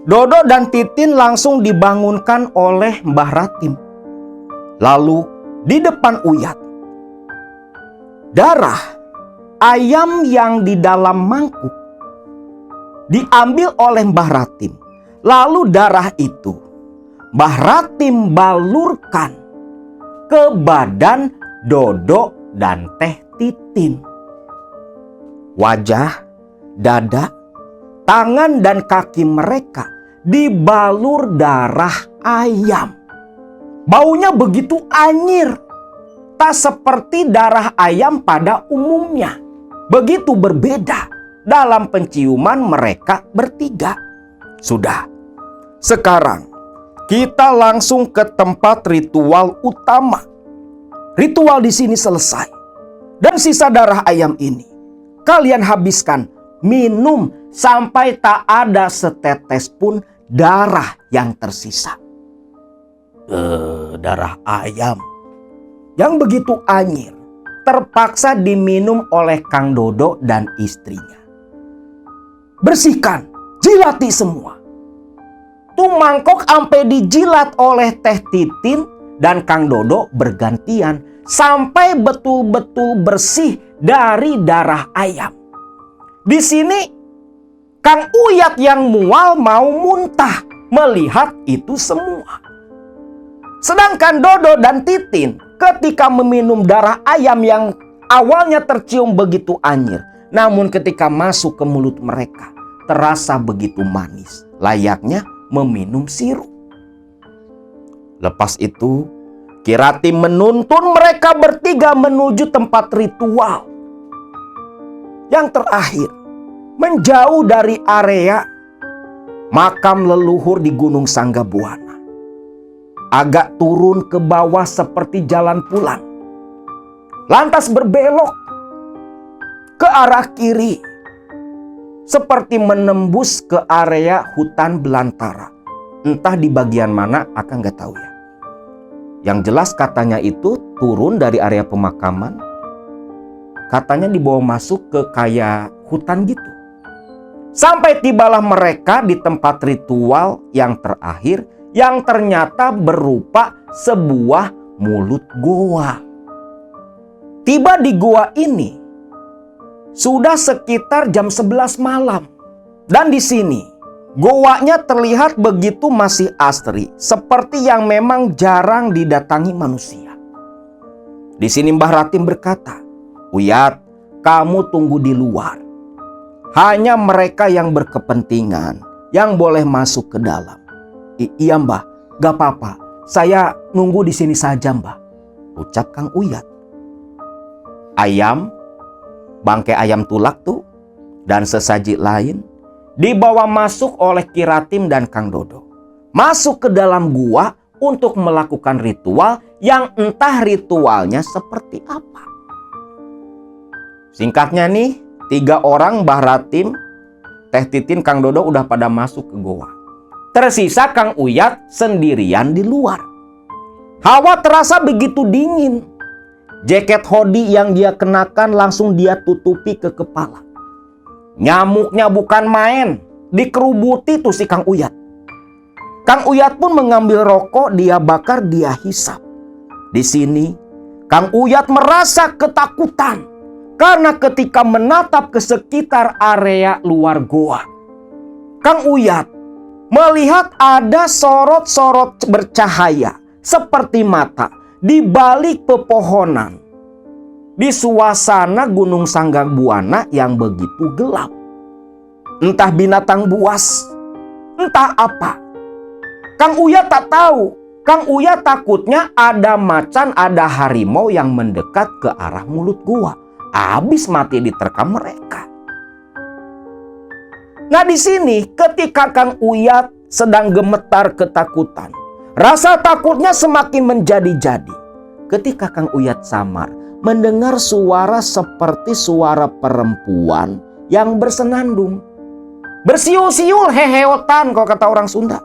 Dodo dan Titin langsung dibangunkan oleh Mbah Ratim. Lalu di depan Uyat, darah ayam yang di dalam mangkuk diambil oleh Mbah Ratim, Lalu darah itu Mbah Ratim balurkan ke badan Dodo dan Teh Titin. Wajah, dada, tangan dan kaki mereka dibalur darah ayam. Baunya begitu anyir, tak seperti darah ayam pada umumnya. Begitu berbeda dalam penciuman mereka bertiga. Sudah, sekarang kita langsung ke tempat ritual utama. Ritual di sini selesai. Dan sisa darah ayam ini kalian habiskan, minum sampai tak ada setetes pun darah yang tersisa. Darah ayam yang begitu anyir terpaksa diminum oleh Kang Dodo dan istrinya. Bersihkan, jilati semua. Tuh mangkok ampe dijilat oleh Teh Titin dan Kang Dodo bergantian sampai betul-betul bersih dari darah ayam. Di sini Kang Uyat yang mual mau muntah melihat itu semua. Sedangkan Dodo dan Titin ketika meminum darah ayam yang awalnya tercium begitu anyir, namun ketika masuk ke mulut mereka terasa begitu manis, layaknya meminum sirup. Lepas itu Ki Ratim menuntun mereka bertiga menuju tempat ritual. Yang terakhir, menjauh dari area makam leluhur di Gunung Sanggabuana. Agak turun ke bawah seperti jalan pulang. Lantas berbelok ke arah kiri seperti menembus ke area hutan belantara. Entah di bagian mana, Akang nggak tahu ya. Yang jelas katanya itu turun dari area pemakaman. Katanya dibawa masuk ke kayak hutan gitu. Sampai tibalah mereka di tempat ritual yang terakhir, yang ternyata berupa sebuah mulut goa. Tiba di goa ini sudah sekitar jam 11 malam. Dan di sini goanya terlihat begitu masih asri, seperti yang memang jarang didatangi manusia. Di sini Mbah Ratim berkata, "Uyat, kamu tunggu di luar. Hanya mereka yang berkepentingan yang boleh masuk ke dalam." "Iya Mbah, gak apa-apa. Saya nunggu di sini saja Mbah," ucap Kang Uyat. Ayam, bangkai ayam tulak tuh, dan sesaji lain dibawa masuk oleh Ki Ratim dan Kang Dodo. Masuk ke dalam gua untuk melakukan ritual yang entah ritualnya seperti apa. Singkatnya nih, 3 orang Mbah Ratim, Teh Titin, Kang Dodo udah pada masuk ke goa. Tersisa Kang Uyat sendirian di luar. Hawa terasa begitu dingin. Jaket hoodie yang dia kenakan langsung dia tutupi ke kepala. Nyamuknya bukan main, dikerubuti tuh si Kang Uyat. Kang Uyat pun mengambil rokok, dia bakar, dia hisap. Di sini Kang Uyat merasa ketakutan karena ketika menatap ke sekitar area luar goa, Kang Uyat melihat ada sorot-sorot bercahaya seperti mata di balik pepohonan. Di suasana Gunung Sanggabuana yang begitu gelap. Entah binatang buas, entah apa. Kang Uyat tak tahu. Kang Uyat takutnya ada macan, ada harimau yang mendekat ke arah mulut gua. Habis mati diterkam mereka. Nah di sini ketika Kang Uyat sedang gemetar ketakutan, rasa takutnya semakin menjadi-jadi. Ketika Kang Uyat samar mendengar suara seperti suara perempuan yang bersenandung. Bersiul-siul, heheotan kalau kata orang Sunda.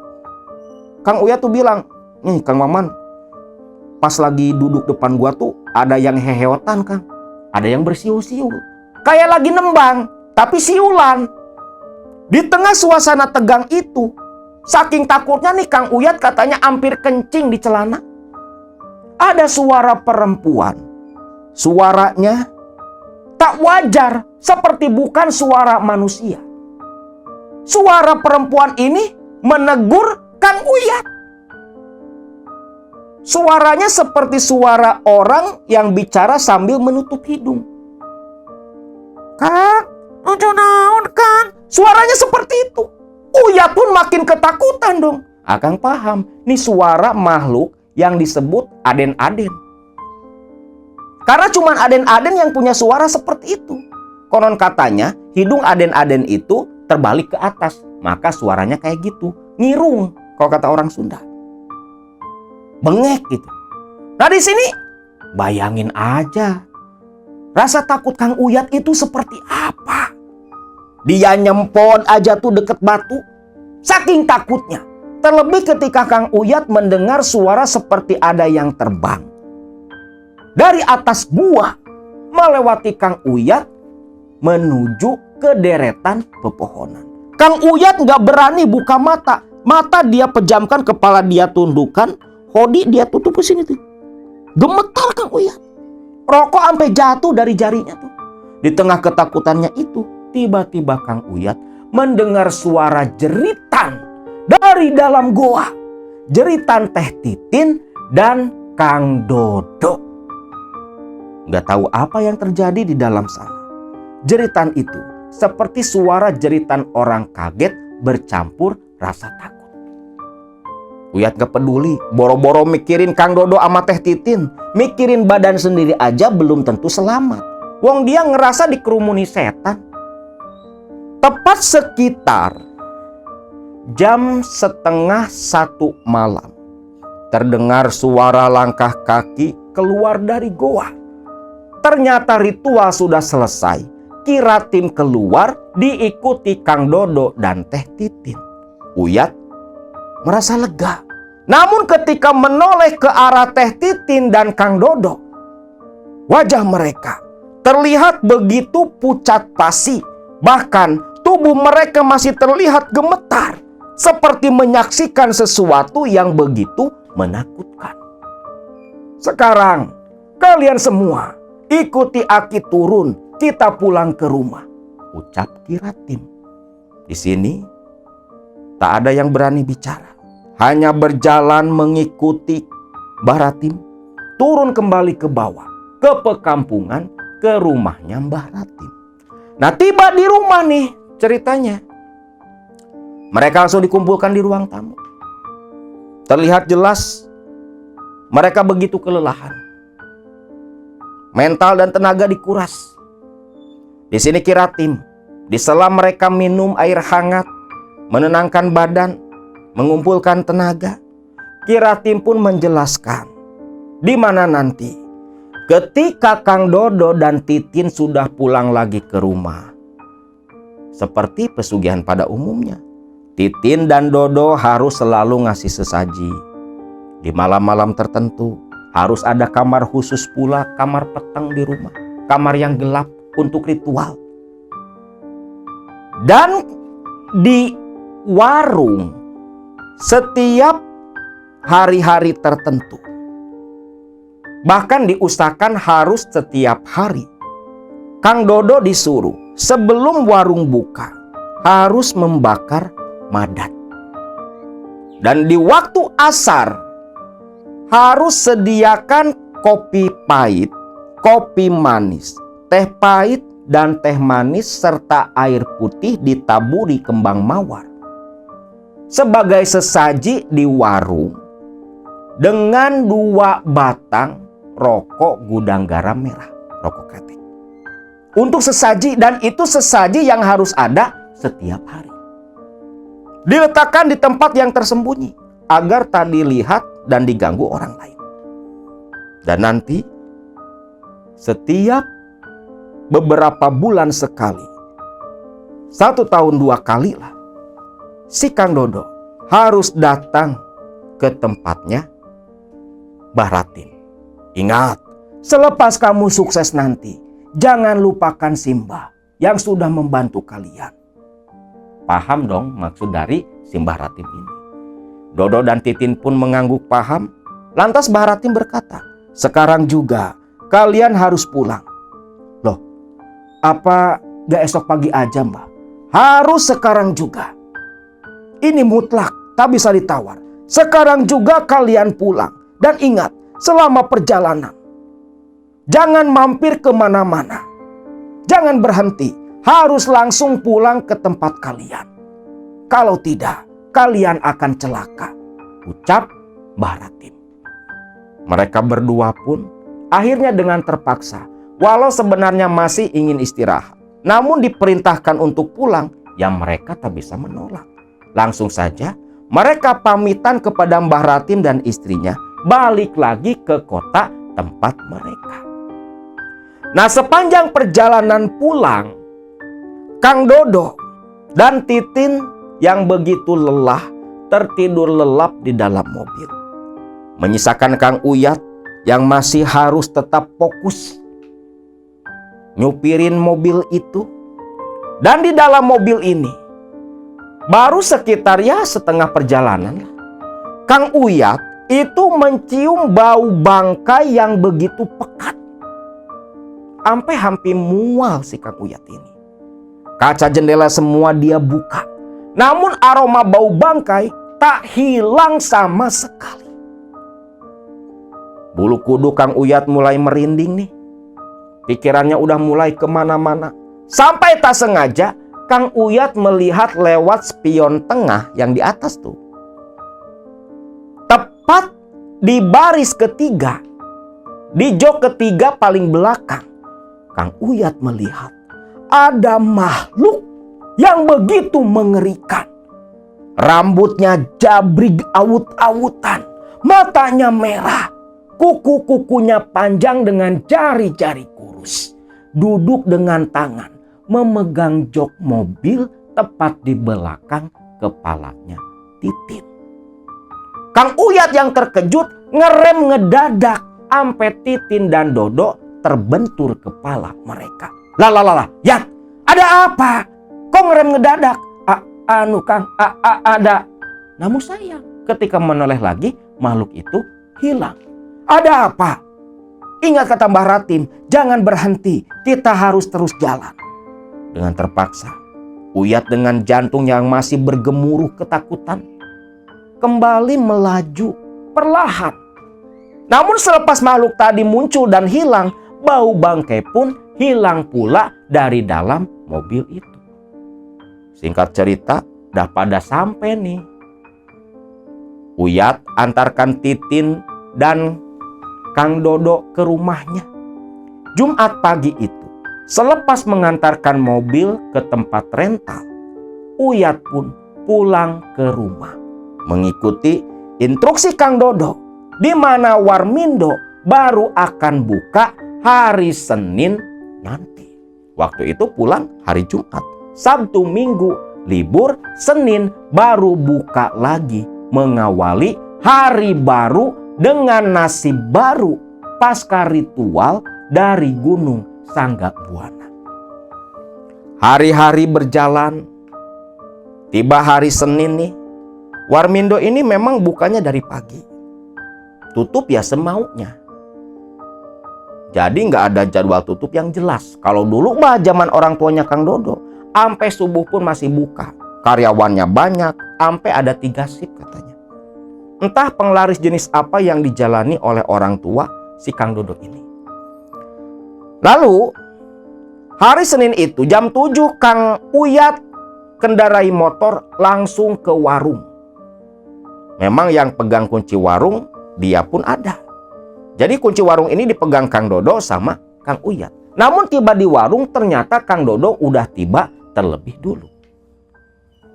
Kang Uyat tuh bilang, "Nih Kang Maman, pas lagi duduk depan gua tuh ada yang heheotan Kang. Ada yang bersiul-siul. Kayak lagi nembang, tapi siulan." Di tengah suasana tegang itu, saking takutnya nih Kang Uyat katanya hampir kencing di celana. Ada suara perempuan. Suaranya tak wajar, seperti bukan suara manusia. Suara perempuan ini menegur Kang Uyat. Suaranya seperti suara orang yang bicara sambil menutup hidung. Kang, ojo naon Kang? Suaranya seperti itu. Uyat pun makin ketakutan dong. Akang paham, nih suara makhluk yang disebut Aden-Aden. Karena cuma Aden-Aden yang punya suara seperti itu. Konon katanya hidung Aden-Aden itu terbalik ke atas, maka suaranya kayak gitu, ngirung kalau kata orang Sunda. Bengek gitu. Nah di sini bayangin aja rasa takut Kang Uyat itu seperti apa. Dia nyempon aja tuh deket batu, saking takutnya. Terlebih ketika Kang Uyat mendengar suara seperti ada yang terbang dari atas gua melewati Kang Uyat menuju ke deretan pepohonan. Kang Uyat nggak berani buka mata. Mata dia pejamkan, kepala dia tundukkan, hodi dia tutup ke sini tuh. Gemetar Kang Uyat. Rokok sampai jatuh dari jarinya tuh. Di tengah ketakutannya itu, tiba-tiba Kang Uyat mendengar suara jeritan dari dalam goa. Jeritan Teh Titin dan Kang Dodo. Nggak tahu apa yang terjadi di dalam sana. Jeritan itu seperti suara jeritan orang kaget bercampur rasa takut. Uyat gak peduli, boro-boro mikirin Kang Dodo sama Teh Titin. Mikirin badan sendiri aja belum tentu selamat. Wong dia ngerasa dikerumuni setan. Tepat sekitar jam 12:30 malam, terdengar suara langkah kaki keluar dari goa. Ternyata ritual sudah selesai. Kiratim keluar diikuti Kang Dodo dan Teh Titin. Uyat merasa lega. Namun ketika menoleh ke arah Teh Titin dan Kang Dodo, wajah mereka terlihat begitu pucat pasi. Bahkan tubuh mereka masih terlihat gemetar, seperti menyaksikan sesuatu yang begitu menakutkan. Sekarang kalian semua ikuti Aki turun, kita pulang ke rumah, ucap Kiratim. Di sini tak ada yang berani bicara, hanya berjalan mengikuti Mbah Ratim turun kembali ke bawah, ke pekampungan, ke rumahnya Mbah Ratim. Nah tiba di rumah nih ceritanya. Mereka langsung dikumpulkan di ruang tamu. Terlihat jelas mereka begitu kelelahan. Mental dan tenaga dikuras. Di sini Kiratim, di sela mereka minum air hangat, menenangkan badan, mengumpulkan tenaga, Kiratim pun menjelaskan di mana nanti ketika Kang Dodo dan Titin sudah pulang lagi ke rumah. Seperti pesugihan pada umumnya, Titin dan Dodo harus selalu ngasih sesaji. Di malam-malam tertentu harus ada kamar khusus pula, kamar petang di rumah, kamar yang gelap untuk ritual. Dan di warung setiap hari-hari tertentu, bahkan diusahakan harus setiap hari, Kang Dodo disuruh sebelum warung buka harus membakar madat. Dan di waktu asar harus sediakan kopi pahit, kopi manis, teh pahit dan teh manis serta air putih ditaburi kembang mawar sebagai sesaji di warung dengan 2 batang rokok gudang garam merah, rokok kretek. Untuk sesaji, dan itu sesaji yang harus ada setiap hari. Diletakkan di tempat yang tersembunyi agar tak dilihat dan diganggu orang lain. Dan nanti setiap beberapa bulan sekali, 1 tahun 2 kali lah, si Kang Dodo harus datang ke tempatnya Mbah Ratim. Ingat, selepas kamu sukses nanti, jangan lupakan Simbah yang sudah membantu kalian. Paham dong maksud dari Simbah Ratim ini. Dodo dan Titin pun mengangguk paham. Lantas Mbah Ratim berkata, sekarang juga kalian harus pulang. Loh, apa gak esok pagi aja Mbah? Harus sekarang juga. Ini mutlak, tak bisa ditawar. Sekarang juga kalian pulang. Dan ingat, selama perjalanan, jangan mampir kemana-mana. Jangan berhenti, harus langsung pulang ke tempat kalian. Kalau tidak, kalian akan celaka, ucap Mbah Ratim. Mereka berdua pun akhirnya dengan terpaksa, walau sebenarnya masih ingin istirahat, namun diperintahkan untuk pulang, yang mereka tak bisa menolak. Langsung saja mereka pamitan kepada Mbah Ratim dan istrinya, balik lagi ke kota tempat mereka. Nah, sepanjang perjalanan pulang, Kang Dodo dan Titin yang begitu lelah tertidur lelap di dalam mobil. Menyisakan Kang Uyat yang masih harus tetap fokus nyupirin mobil itu. Dan di dalam mobil ini, baru sekitar setengah perjalanan, Kang Uyat itu mencium bau bangkai yang begitu pekat. Sampai hampir mual si Kang Uyat ini. Kaca jendela semua dia buka. Namun aroma bau bangkai tak hilang sama sekali. Bulu kuduk Kang Uyat mulai merinding nih. Pikirannya udah mulai kemana-mana. Sampai tak sengaja Kang Uyat melihat lewat spion tengah yang di atas tuh. Tepat di baris ketiga, di jok ketiga paling belakang, Kang Uyat melihat ada makhluk yang begitu mengerikan. Rambutnya jabrig awut-awutan, matanya merah, kuku-kukunya panjang dengan jari-jari kurus. Duduk dengan tangan memegang jok mobil tepat di belakang kepalanya Titin. Kang Uyat yang terkejut ngerem ngedadak sampai Titin dan Dodo terbentur kepala mereka. Lah, Yat, ada apa? Kok ngerem ngedadak? Kang, ada. Namun sayang, ketika menoleh lagi, makhluk itu hilang. Ada apa? Ingat kata Mbah Ratim, jangan berhenti, kita harus terus jalan. Dengan terpaksa, Uyat dengan jantung yang masih bergemuruh ketakutan, kembali melaju perlahan. Namun selepas makhluk tadi muncul dan hilang, bau bangkai pun hilang pula dari dalam mobil itu. Singkat cerita, dah pada sampai nih. Uyat antarkan Titin dan Kang Dodo ke rumahnya. Jumat pagi itu, selepas mengantarkan mobil ke tempat rental, Uyat pun pulang ke rumah, mengikuti instruksi Kang Dodo, di mana Warmindo baru akan buka hari Senin nanti. Waktu itu pulang hari Jumat, Sabtu Minggu libur, Senin baru buka lagi, mengawali hari baru dengan nasib baru pasca ritual dari Gunung Sanggakbuana. Hari-hari berjalan, tiba hari Senin nih. Warmindo ini memang bukanya dari pagi, tutup ya semaunya. Jadi nggak ada jadwal tutup yang jelas. Kalau dulu mah zaman orang tuanya Kang Dodo, sampai subuh pun masih buka. Karyawannya banyak, sampai ada 3 shift katanya. Entah penglaris jenis apa yang dijalani oleh orang tua si Kang Dodo ini. Lalu hari Senin itu jam 7 Kang Uyat kendarai motor langsung ke warung. Memang yang pegang kunci warung dia pun ada. Jadi kunci warung ini dipegang Kang Dodo sama Kang Uyat. Namun tiba di warung ternyata Kang Dodo udah tiba terlebih dulu.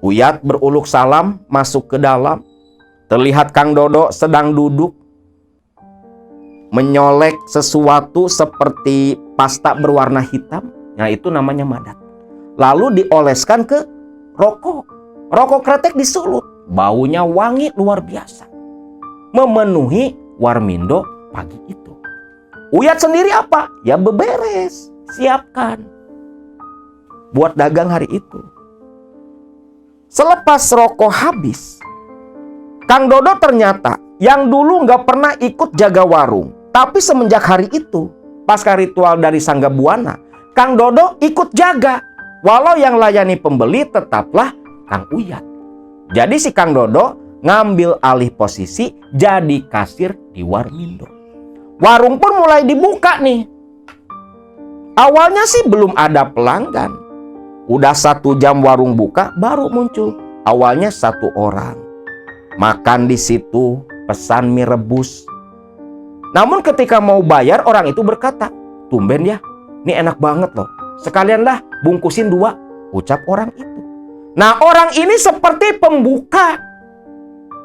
Uyat beruluk salam masuk ke dalam. Terlihat Kang Dodo sedang duduk menyolek sesuatu seperti pasta berwarna hitam. Nah, itu namanya madat. Lalu dioleskan ke rokok. Rokok kretek disulut. Baunya wangi luar biasa. Memenuhi Warmindo pagi itu. Uyat sendiri apa? Ya beberes. Siapkan. Buat dagang hari itu. Selepas rokok habis, Kang Dodo ternyata yang dulu nggak pernah ikut jaga warung. Tapi semenjak hari itu, pasca ritual dari Sanggakbuana, Kang Dodo ikut jaga. Walau yang layani pembeli tetaplah Kang Uyat. Jadi si Kang Dodo ngambil alih posisi jadi kasir di Warmindo. Warung pun mulai dibuka nih. Awalnya sih belum ada pelanggan. Udah 1 jam warung buka baru muncul. Awalnya 1 orang. Makan di situ, pesan mie rebus. Namun ketika mau bayar, orang itu berkata, "Tumben ya, ini enak banget loh. Sekalianlah bungkusin 2," ucap orang itu. Nah, orang ini seperti pembuka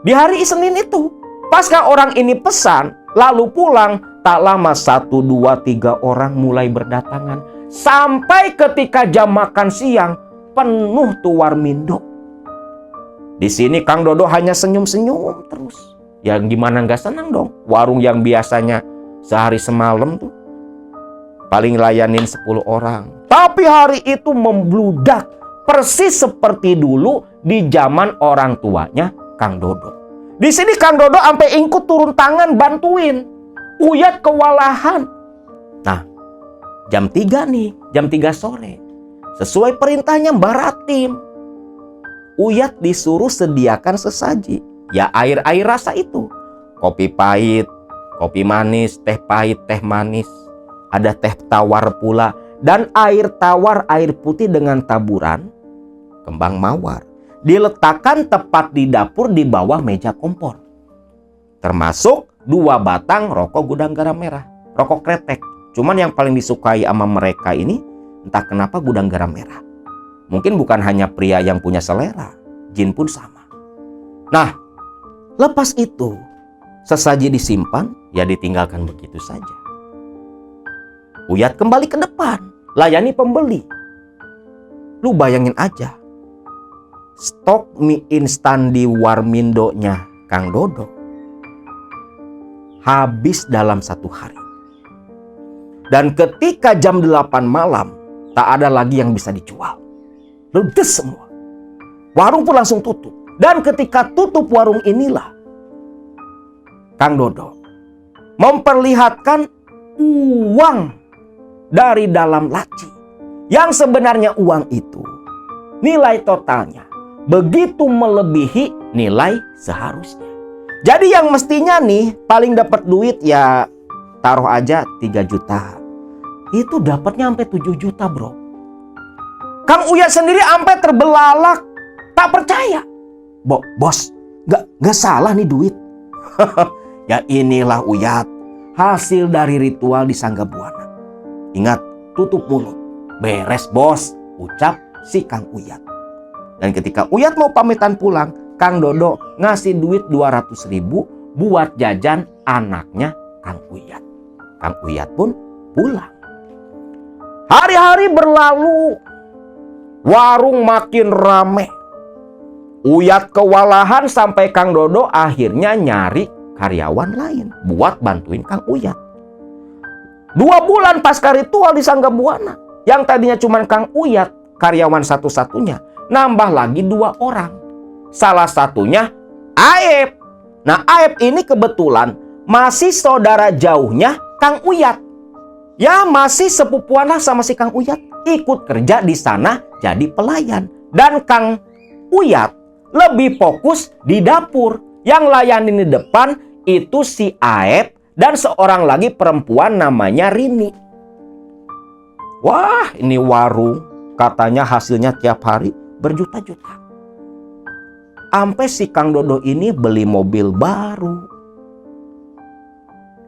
di hari Senin itu. Pasca orang ini pesan, lalu pulang, tak lama 1, 2, 3 orang mulai berdatangan. Sampai ketika jam makan siang, penuh tuh Warmindo. Di sini Kang Dodo hanya senyum-senyum terus. Ya gimana nggak senang dong. Warung yang biasanya sehari semalam tuh paling layanin 10 orang. Tapi hari itu membludak. Persis seperti dulu di zaman orang tuanya Kang Dodo. Di sini Kang Dodo sampai ingkut turun tangan bantuin. Uyat kewalahan. Nah, jam 3 nih, jam 3 sore. Sesuai perintahnya Mbak Ratim. Uyat disuruh sediakan sesaji. Ya air-air rasa itu. Kopi pahit, kopi manis, teh pahit, teh manis. Ada teh tawar pula. Dan air tawar, air putih dengan taburan kembang mawar. Diletakkan tepat di dapur di bawah meja kompor. Termasuk 2 batang rokok gudang garam merah. Rokok kretek. Cuman yang paling disukai sama mereka ini, entah kenapa gudang garam merah. Mungkin bukan hanya pria yang punya selera. Jin pun sama. Nah, lepas itu, sesaji disimpan, ya ditinggalkan begitu saja. Uyat kembali ke depan, layani pembeli. Lu bayangin aja, stok mie instan di Warmindonya Kang Dodo habis dalam 1 hari. Dan ketika jam 8 malam, tak ada lagi yang bisa dijual. Ludes semua. Warung pun langsung tutup. Dan ketika tutup warung inilah, Kang Dodo memperlihatkan uang dari dalam laci. Yang sebenarnya uang itu, nilai totalnya begitu melebihi nilai seharusnya. Jadi yang mestinya nih paling dapat duit ya taruh aja 3 juta. Itu dapatnya sampai 7 juta bro. Kang Uyat sendiri sampai terbelalak. Tak percaya. Bos, gak salah nih duit. Ya inilah Uyat. Hasil dari ritual di Sangga Buana. Ingat, tutup mulut. Beres bos, ucap si Kang Uyat. Dan ketika Uyat mau pamitan pulang, Kang Dodo ngasih duit 200.000 buat jajan anaknya Kang Uyat. Kang Uyat pun pulang. Hari-hari berlalu, warung makin rame. Uyat kewalahan sampai Kang Dodo akhirnya nyari karyawan lain buat bantuin Kang Uyat. 2 bulan pasca ritual di Sangga Buana, yang tadinya cuma Kang Uyat, karyawan satu-satunya, nambah lagi 2 orang. Salah satunya Aep. Nah, Aep ini kebetulan masih saudara jauhnya Kang Uyat. Ya masih sepupuan lah sama si Kang Uyat. Ikut kerja di sana jadi pelayan. Dan Kang Uyat lebih fokus di dapur. Yang layanin di depan itu si Aep dan seorang lagi perempuan namanya Rini. Wah, ini warung katanya hasilnya tiap hari berjuta-juta. Sampai si Kang Dodo ini beli mobil baru.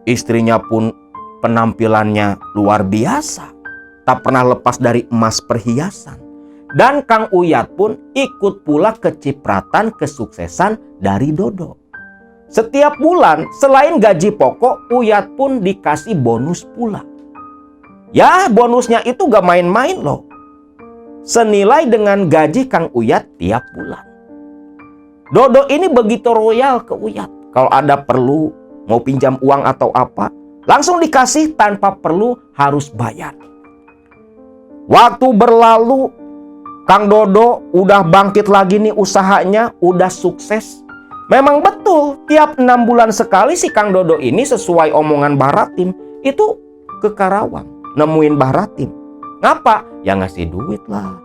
Istrinya pun penampilannya luar biasa. Tak pernah lepas dari emas perhiasan. Dan Kang Uyat pun ikut pula kecipratan kesuksesan dari Dodo. Setiap bulan selain gaji pokok, Uyat pun dikasih bonus pula. Ya bonusnya itu gak main-main loh. Senilai dengan gaji Kang Uyat tiap bulan. Dodo ini begitu royal ke Uyat. Kalau ada perlu, mau pinjam uang atau apa, langsung dikasih tanpa perlu harus bayar. Waktu berlalu, Kang Dodo udah bangkit lagi nih usahanya, udah sukses. Memang betul, tiap 6 bulan sekali si Kang Dodo ini sesuai omongan Mbah Ratim, itu ke Karawang, nemuin Mbah Ratim. Ngapa? Ya ngasih duit lah.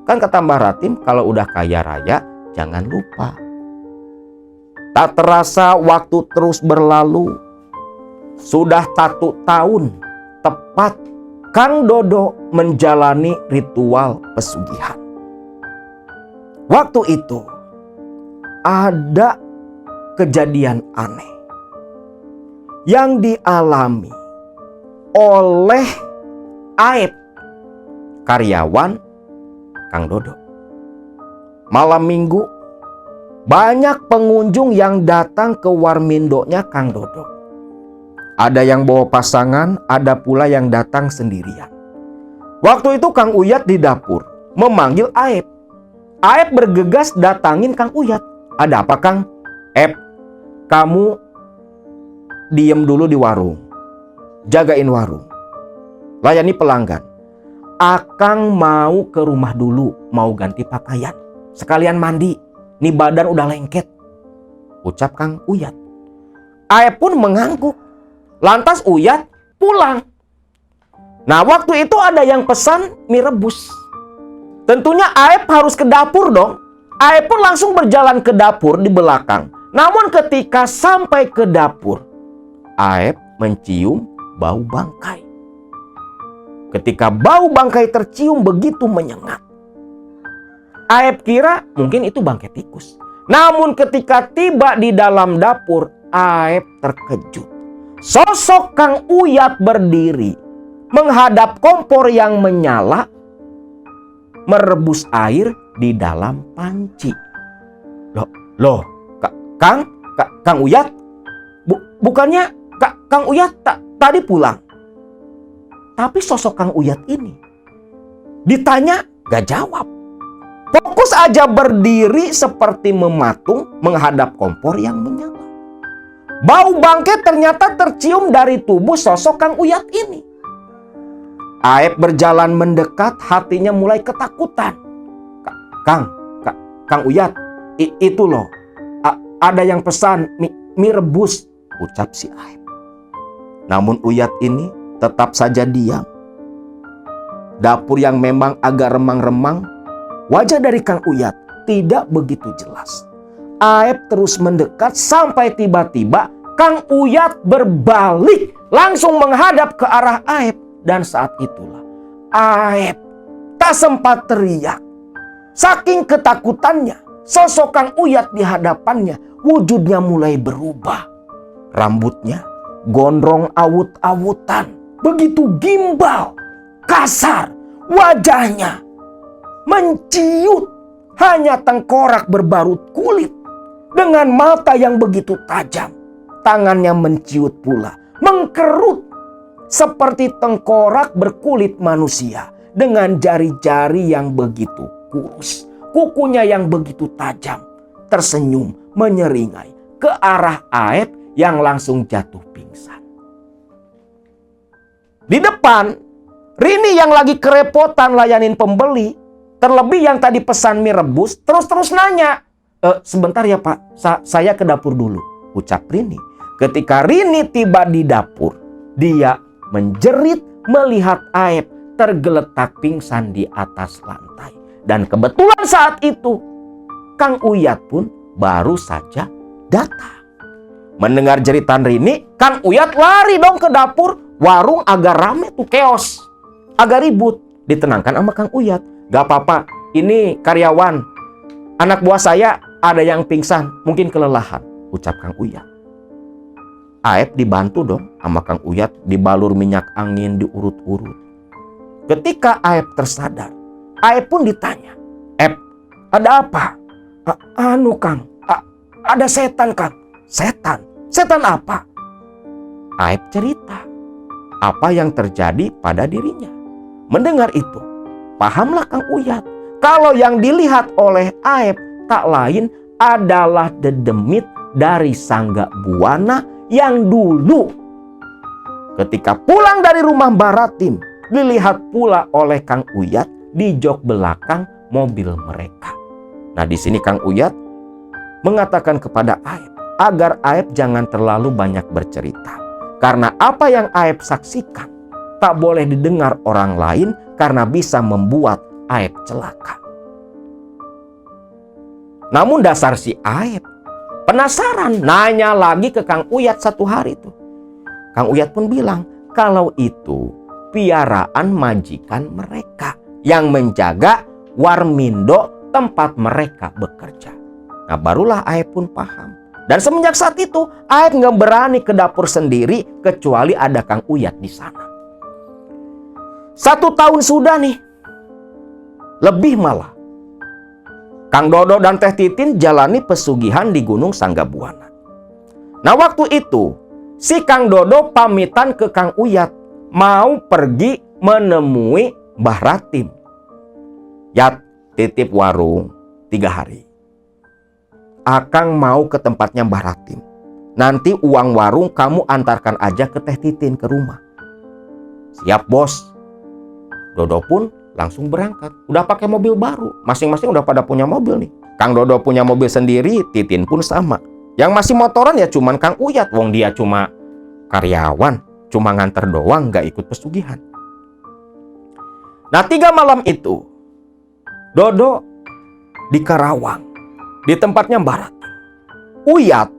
Kan kata Mbah Ratim, kalau udah kaya raya, jangan lupa. Tak terasa waktu terus berlalu. Sudah 1 tahun tepat Kang Dodo menjalani ritual pesugihan. Waktu itu ada kejadian aneh yang dialami oleh Aep, karyawan Kang Dodo. Malam minggu, banyak pengunjung yang datang ke warmindonya Kang Dodo. Ada yang bawa pasangan, ada pula yang datang sendirian. Waktu itu Kang Uyat di dapur memanggil Aep. Aep bergegas datangin Kang Uyat. Ada apa, Kang? Ep, kamu diem dulu di warung. Jagain warung. Layani pelanggan. Akang mau ke rumah dulu, mau ganti pakaian. Sekalian mandi. Nih badan udah lengket. Ucap Kang Uyat. Aep pun mengangguk. Lantas Uyat pulang. Nah, waktu itu ada yang pesan mie rebus. Tentunya Aep harus ke dapur dong. Aep pun langsung berjalan ke dapur di belakang. Namun ketika sampai ke dapur, Aep mencium bau bangkai. Ketika bau bangkai tercium begitu menyengat, Aep kira mungkin itu bangkai tikus. Namun ketika tiba di dalam dapur, Aep terkejut. Sosok Kang Uyat berdiri menghadap kompor yang menyala, merebus air di dalam panci. Loh, Kang Uyat? Bukannya Kang Uyat tadi pulang? Tapi sosok Kang Uyat ini ditanya gak jawab. Fokus aja berdiri seperti mematung menghadap kompor yang menyala. Bau bangkai ternyata tercium dari tubuh sosok Kang Uyat ini. Aep berjalan mendekat, hatinya mulai ketakutan. Kang Uyat, itu loh, ada yang pesan mie rebus, ucap si Aep. Namun Uyat ini tetap saja diam. Dapur yang memang agak remang-remang, wajah dari Kang Uyat tidak begitu jelas. Aep terus mendekat sampai tiba-tiba Kang Uyat berbalik langsung menghadap ke arah Aep. Dan saat itulah Aep tak sempat teriak. Saking ketakutannya, sosok Kang Uyat di hadapannya wujudnya mulai berubah. Rambutnya gondrong awut-awutan, begitu gimbal, kasar, wajahnya menciut, hanya tengkorak berbarut kulit dengan mata yang begitu tajam. Tangannya menciut pula, mengkerut seperti tengkorak berkulit manusia dengan jari-jari yang begitu kurus, kukunya yang begitu tajam, tersenyum menyeringai ke arah Aep yang langsung jatuh pingsan. Di depan, Rini yang lagi kerepotan layanin pembeli, terlebih yang tadi pesan mie rebus, terus nanya, sebentar ya Pak, saya ke dapur dulu, ucap Rini. Ketika Rini tiba di dapur, dia menjerit melihat Aep tergeletak pingsan di atas lantai. Dan kebetulan saat itu, Kang Uyat pun baru saja datang. Mendengar jeritan Rini, Kang Uyat lari dong ke dapur. Warung agak rame tuh, keos. Agak ribut. Ditenangkan sama Kang Uyat. Gak apa-apa, ini karyawan. Anak buah saya ada yang pingsan, mungkin kelelahan, ucap Kang Uyat. Aep dibantu dong sama Kang Uyat, dibalur minyak angin, diurut-urut. Ketika Aep tersadar, Aep pun ditanya, Ep, ada apa? Kang, ada setan Kang. Setan? Setan apa? Aep cerita apa yang terjadi pada dirinya. Mendengar itu, pahamlah Kang Uyat kalau yang dilihat oleh Aep tak lain adalah dedemit dari Sangga Buana yang dulu ketika pulang dari rumah Baratim dilihat pula oleh Kang Uyat di jok belakang mobil mereka. Nah, di sini Kang Uyat mengatakan kepada Aep agar Aep jangan terlalu banyak bercerita, karena apa yang Aep saksikan tak boleh didengar orang lain karena bisa membuat Aep celaka. Namun dasar si Aep penasaran, nanya lagi ke Kang Uyat satu hari itu. Kang Uyat pun bilang, kalau itu piaraan majikan mereka yang menjaga Warmindo tempat mereka bekerja. Nah, barulah Aep pun paham. Dan semenjak saat itu, Aep nggak berani ke dapur sendiri kecuali ada Kang Uyat di sana. 1 tahun sudah nih, lebih malah. Kang Dodo dan Teh Titin jalani pesugihan di Gunung Sanggabuana. Nah, waktu itu si Kang Dodo pamitan ke Kang Uyat mau pergi menemui Mbah Ratim. Yat, titip warung 3 hari. Akang mau ke tempatnya Mbah Ratim. Nanti uang warung kamu antarkan aja ke Teh Titin ke rumah. Siap, bos. Dodo pun langsung berangkat. Udah pakai mobil baru. Masing-masing udah pada punya mobil nih. Kang Dodo punya mobil sendiri, Titin pun sama. Yang masih motoran ya cuman Kang Uyat. Wong dia cuma karyawan, cuma nganter doang, gak ikut pesugihan. Nah, 3 malam itu Dodo di Karawang, di tempatnya Mbah Ratim. Uyat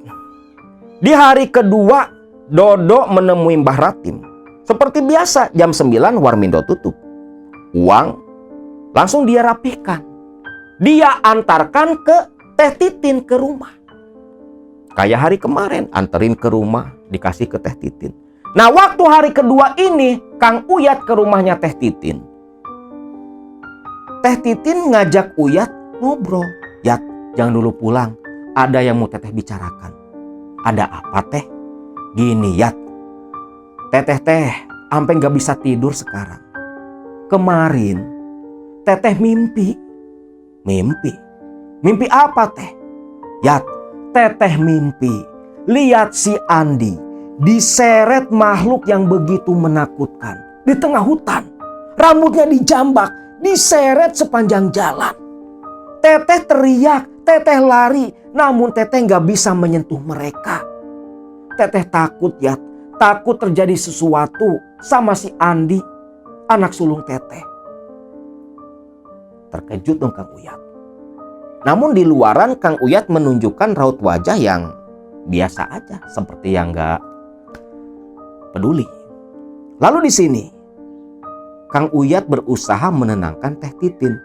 di hari kedua Dodo menemui Mbah Ratim. Seperti biasa jam 9 Warmindo tutup. Uang langsung dia rapihkan. Dia antarkan ke Teh Titin ke rumah. Kayak hari kemarin, anterin ke rumah, dikasih ke Teh Titin. Nah, waktu hari kedua ini Kang Uyat ke rumahnya Teh Titin. Teh Titin ngajak Uyat ngobrol. Yat, jangan dulu pulang. Ada yang mau Teteh bicarakan. Ada apa, Teh? Gini, Yat. Teteh sampai gak bisa tidur sekarang. Kemarin Teteh mimpi. Mimpi apa, Teh? Yat, Teteh mimpi lihat si Andi diseret makhluk yang begitu menakutkan di tengah hutan. Rambutnya dijambak, diseret sepanjang jalan. Teteh teriak, Teteh lari, namun Teteh gak bisa menyentuh mereka. Teteh takut, Yat. Takut terjadi sesuatu sama si Andi, anak sulung Teteh. Terkejut dong Kang Uyat. Namun di luaran Kang Uyat menunjukkan raut wajah yang biasa aja, seperti yang gak peduli. Lalu di sini Kang Uyat berusaha menenangkan Teh Titin.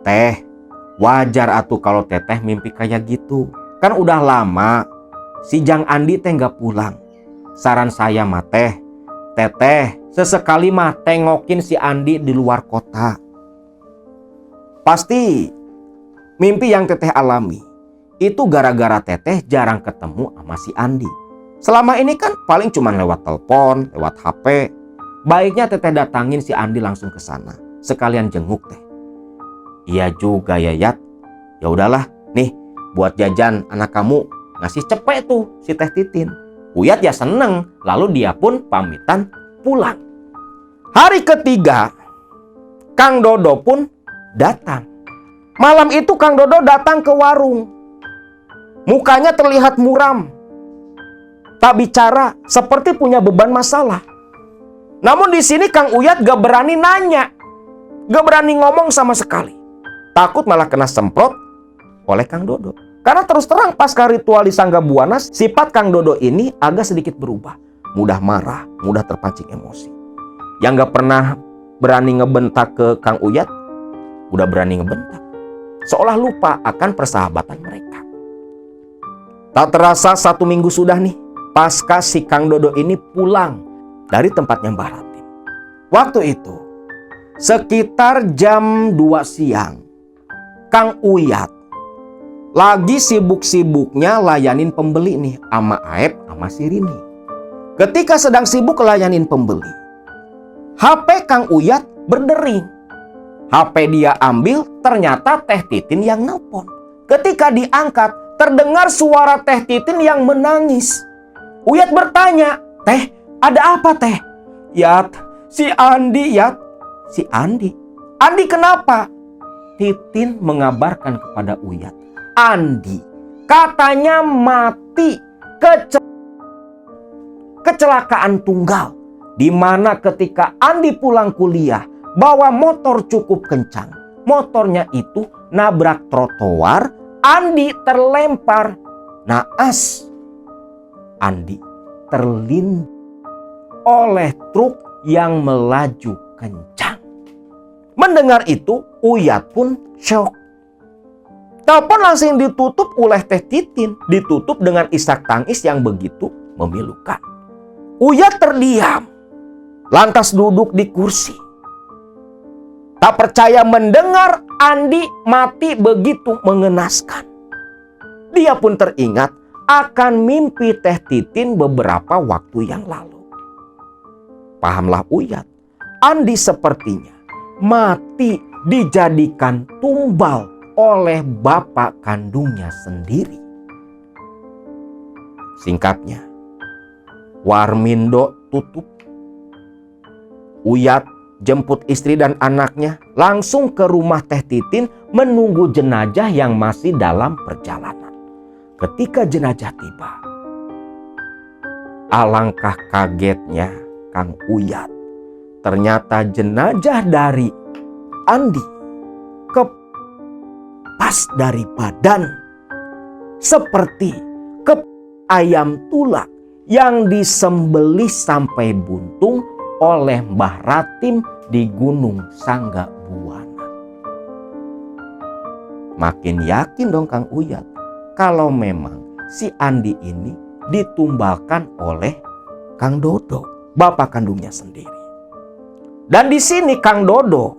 Teh, wajar atuh kalau Teteh mimpi kayak gitu. Kan udah lama si Jang Andi teh gak pulang. Saran saya mah Teteh sesekali mah tengokin si Andi di luar kota. Pasti mimpi yang Teteh alami itu gara-gara Teteh jarang ketemu sama si Andi. Selama ini kan paling cuma lewat telepon, lewat HP. Baiknya Teteh datangin si Andi langsung ke sana, sekalian jenguk Teh. Iya juga ya, Yat. Ya udahlah, nih buat jajan anak kamu, ngasih cepet tuh si Teh Titin. Uyat ya seneng, lalu dia pun pamitan pulang. Hari ketiga, Kang Dodo pun datang. Malam itu Kang Dodo datang ke warung. Mukanya terlihat muram, tak bicara, seperti punya beban masalah. Namun di sini Kang Uyat gak berani nanya, gak berani ngomong sama sekali. Takut malah kena semprot oleh Kang Dodo. Karena terus terang pasca ritual di Sanggabuana, sifat Kang Dodo ini agak sedikit berubah. Mudah marah, mudah terpancing emosi. Yang gak pernah berani ngebentak ke Kang Uyat, udah berani ngebentak. Seolah lupa akan persahabatan mereka. Tak terasa 1 minggu sudah nih, pasca si Kang Dodo ini pulang dari tempatnya Mbah Ratim. Waktu itu, sekitar jam 2 siang, Kang Uyat lagi sibuk-sibuknya layanin pembeli nih sama Aep sama si Rini. Ketika sedang sibuk layanin pembeli, HP Kang Uyat berdering. HP dia ambil, ternyata Teh Titin yang nelpon. Ketika diangkat, terdengar suara Teh Titin yang menangis. Uyat bertanya, Teh, ada apa Teh? Yat, si Andi, Yat. Si Andi? Andi kenapa? Titin mengabarkan kepada Uyat. Andi katanya mati kecelakaan tunggal, di mana ketika Andi pulang kuliah bawa motor cukup kencang, motornya itu nabrak trotoar Andi terlempar. Naas Andi terlindas oleh truk yang melaju kencang. Mendengar itu, Uyat pun syok. Telepon langsung ditutup oleh Teh Titin. Ditutup dengan isak tangis yang begitu memilukan. Uyat terdiam, lantas duduk di kursi. Tak percaya mendengar Andi mati begitu mengenaskan. Dia pun teringat akan mimpi Teh Titin beberapa waktu yang lalu. Pahamlah Uyat, Andi sepertinya mati dijadikan tumbal oleh bapak kandungnya sendiri. Singkatnya, Warmindo tutup. Uyat jemput istri dan anaknya langsung ke rumah Teh Titin menunggu jenazah yang masih dalam perjalanan. Ketika jenazah tiba, alangkah kagetnya Kang Uyat. Ternyata jenazah dari Andi kepas dari badan seperti ayam tulak yang disembelih sampai buntung oleh Mbah Ratim di Gunung Sangga Buana. Makin yakin dong Kang Uyat kalau memang si Andi ini ditumbalkan oleh Kang Dodo, bapak kandungnya sendiri. Dan di sini Kang Dodo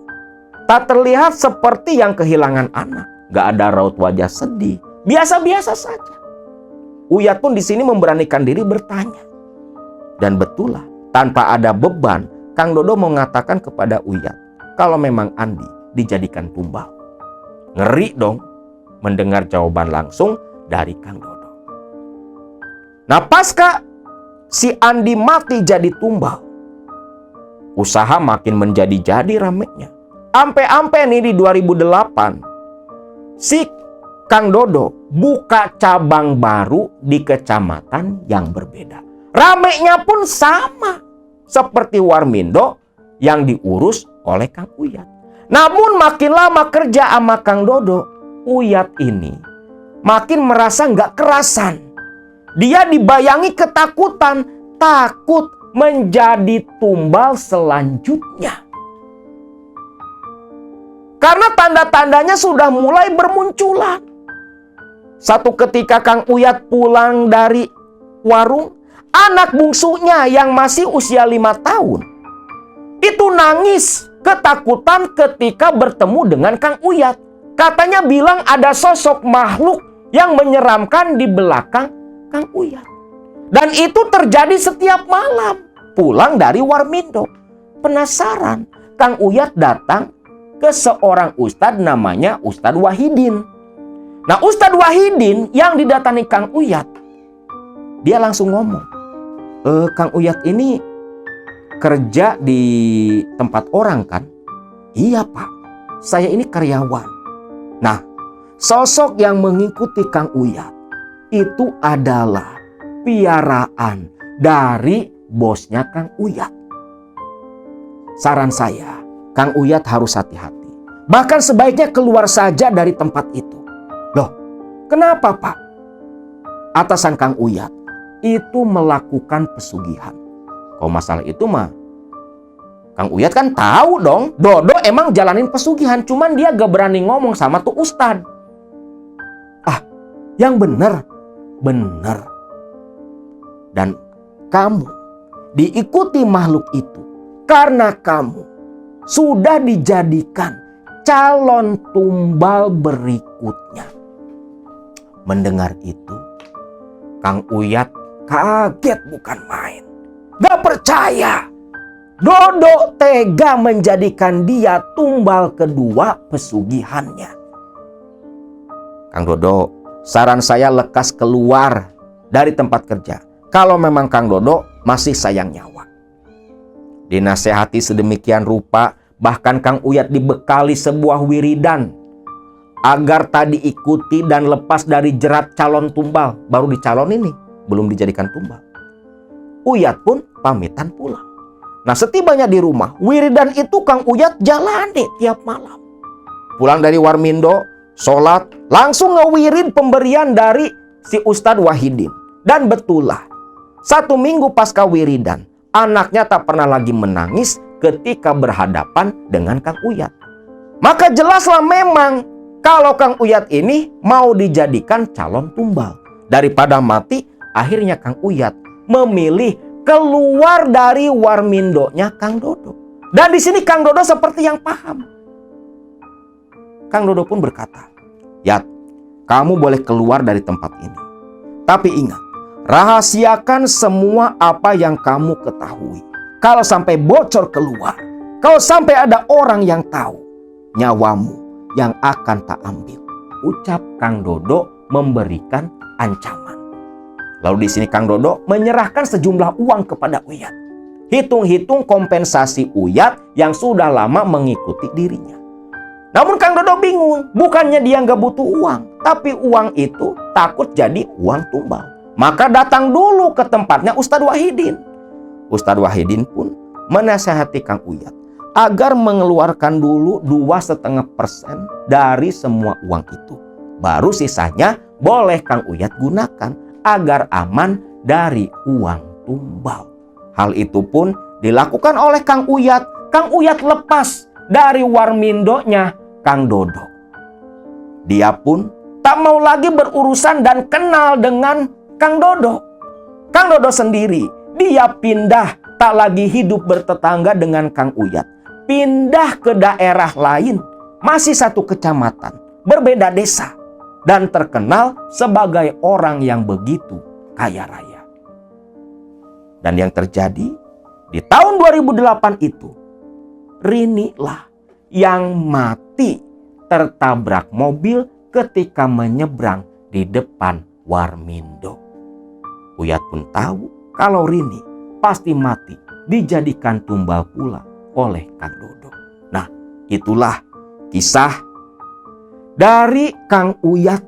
tak terlihat seperti yang kehilangan anak. Gak ada raut wajah sedih, biasa-biasa saja. Uyat pun di sini memberanikan diri bertanya. Dan betullah, tanpa ada beban, Kang Dodo mengatakan kepada Uyat kalau memang Andi dijadikan tumbal. Ngeri dong mendengar jawaban langsung dari Kang Dodo. Nah, pasca si Andi mati jadi tumbal, usaha makin menjadi-jadi ramenya. Ampe-ampe nih di 2008, si Kang Dodo buka cabang baru di kecamatan yang berbeda. Ramenya pun sama seperti Warmindo yang diurus oleh Kang Uyat. Namun makin lama kerja sama Kang Dodo, Uyat ini makin merasa nggak kerasan. Dia dibayangi ketakutan, takut menjadi tumbal selanjutnya. Karena tanda-tandanya sudah mulai bermunculan. Satu ketika Kang Uyat pulang dari warung, anak bungsunya yang masih usia 5 tahun itu nangis ketakutan ketika bertemu dengan Kang Uyat. Katanya bilang ada sosok makhluk yang menyeramkan di belakang Kang Uyat. Dan itu terjadi setiap malam pulang dari Warmindo. Penasaran, Kang Uyat datang ke seorang ustadz namanya Ustadz Wahidin. Nah, Ustadz Wahidin yang didatangi Kang Uyat, dia langsung ngomong, Kang Uyat ini kerja di tempat orang kan? Iya Pak, saya ini karyawan. Nah, sosok yang mengikuti Kang Uyat itu adalah piaraan dari bosnya Kang Uyat. Saran saya, Kang Uyat harus hati-hati. Bahkan sebaiknya keluar saja dari tempat itu. Loh, kenapa Pak? Atasan Kang Uyat itu melakukan pesugihan. Kalau masalah itu mah, Kang Uyat kan tahu dong, Dodo emang jalanin pesugihan. Cuman dia gak berani ngomong sama tuh ustad. Ah, yang bener. Bener. Dan kamu diikuti makhluk itu karena kamu sudah dijadikan calon tumbal berikutnya. Mendengar itu, Kang Uyat kaget bukan main. Gak percaya. Dodo tega menjadikan dia tumbal kedua pesugihannya. Kang Dodo, saran saya lekas keluar dari tempat kerja. Kalau memang Kang Dodo masih sayang nyawa. Dinasehati sedemikian rupa, bahkan Kang Uyat dibekali sebuah wiridan agar tak diikuti dan lepas dari jerat calon tumbal. Baru dicalonin nih, belum dijadikan tumbal. Uyat pun pamitan pulang. Nah, setibanya di rumah, wiridan itu Kang Uyat jalani tiap malam. Pulang dari Warmindo, sholat, langsung ngewirid pemberian dari si Ustadz Wahidin. Dan betul lah, 1 minggu pasca wiridan, anaknya tak pernah lagi menangis ketika berhadapan dengan Kang Uyat. Maka jelaslah memang kalau Kang Uyat ini mau dijadikan calon tumbal. Daripada mati, akhirnya Kang Uyat memilih keluar dari warmindonya Kang Dodo. Dan di sini Kang Dodo seperti yang paham. Kang Dodo pun berkata, "Yat, kamu boleh keluar dari tempat ini. Tapi ingat, rahasiakan semua apa yang kamu ketahui. Kalau sampai bocor keluar, kalau sampai ada orang yang tahu, nyawamu yang akan tak ambil." Ucap Kang Dodo memberikan ancaman. Lalu di sini Kang Dodo menyerahkan sejumlah uang kepada Uyat. Hitung-hitung kompensasi Uyat yang sudah lama mengikuti dirinya. Namun Kang Dodo bingung, bukannya dia nggak butuh uang, tapi uang itu takut jadi uang tumbal. Maka datang dulu ke tempatnya Ustadz Wahidin. Ustadz Wahidin pun menasihati Kang Uyat agar mengeluarkan dulu 2,5% dari semua uang itu. Baru sisanya boleh Kang Uyat gunakan agar aman dari uang tumbal. Hal itu pun dilakukan oleh Kang Uyat. Kang Uyat lepas dari warmindonya Kang Dodo. Dia pun tak mau lagi berurusan dan kenal dengan Kang Dodo. Kang Dodo sendiri, dia pindah, tak lagi hidup bertetangga dengan Kang Uyat. Pindah ke daerah lain, masih satu kecamatan, berbeda desa. Dan terkenal sebagai orang yang begitu kaya raya. Dan yang terjadi di tahun 2008 itu, Rini lah yang mati tertabrak mobil ketika menyeberang di depan warmindo. Uyat pun tahu kalau Rini pasti mati dijadikan tumbal pula oleh Kang Dodo. Nah, itulah kisah dari Kang Uyat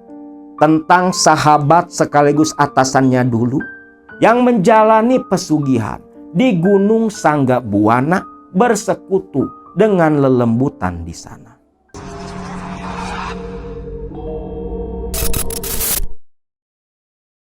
tentang sahabat sekaligus atasannya dulu yang menjalani pesugihan di Gunung Sangga Buana bersekutu dengan lelembutan di sana.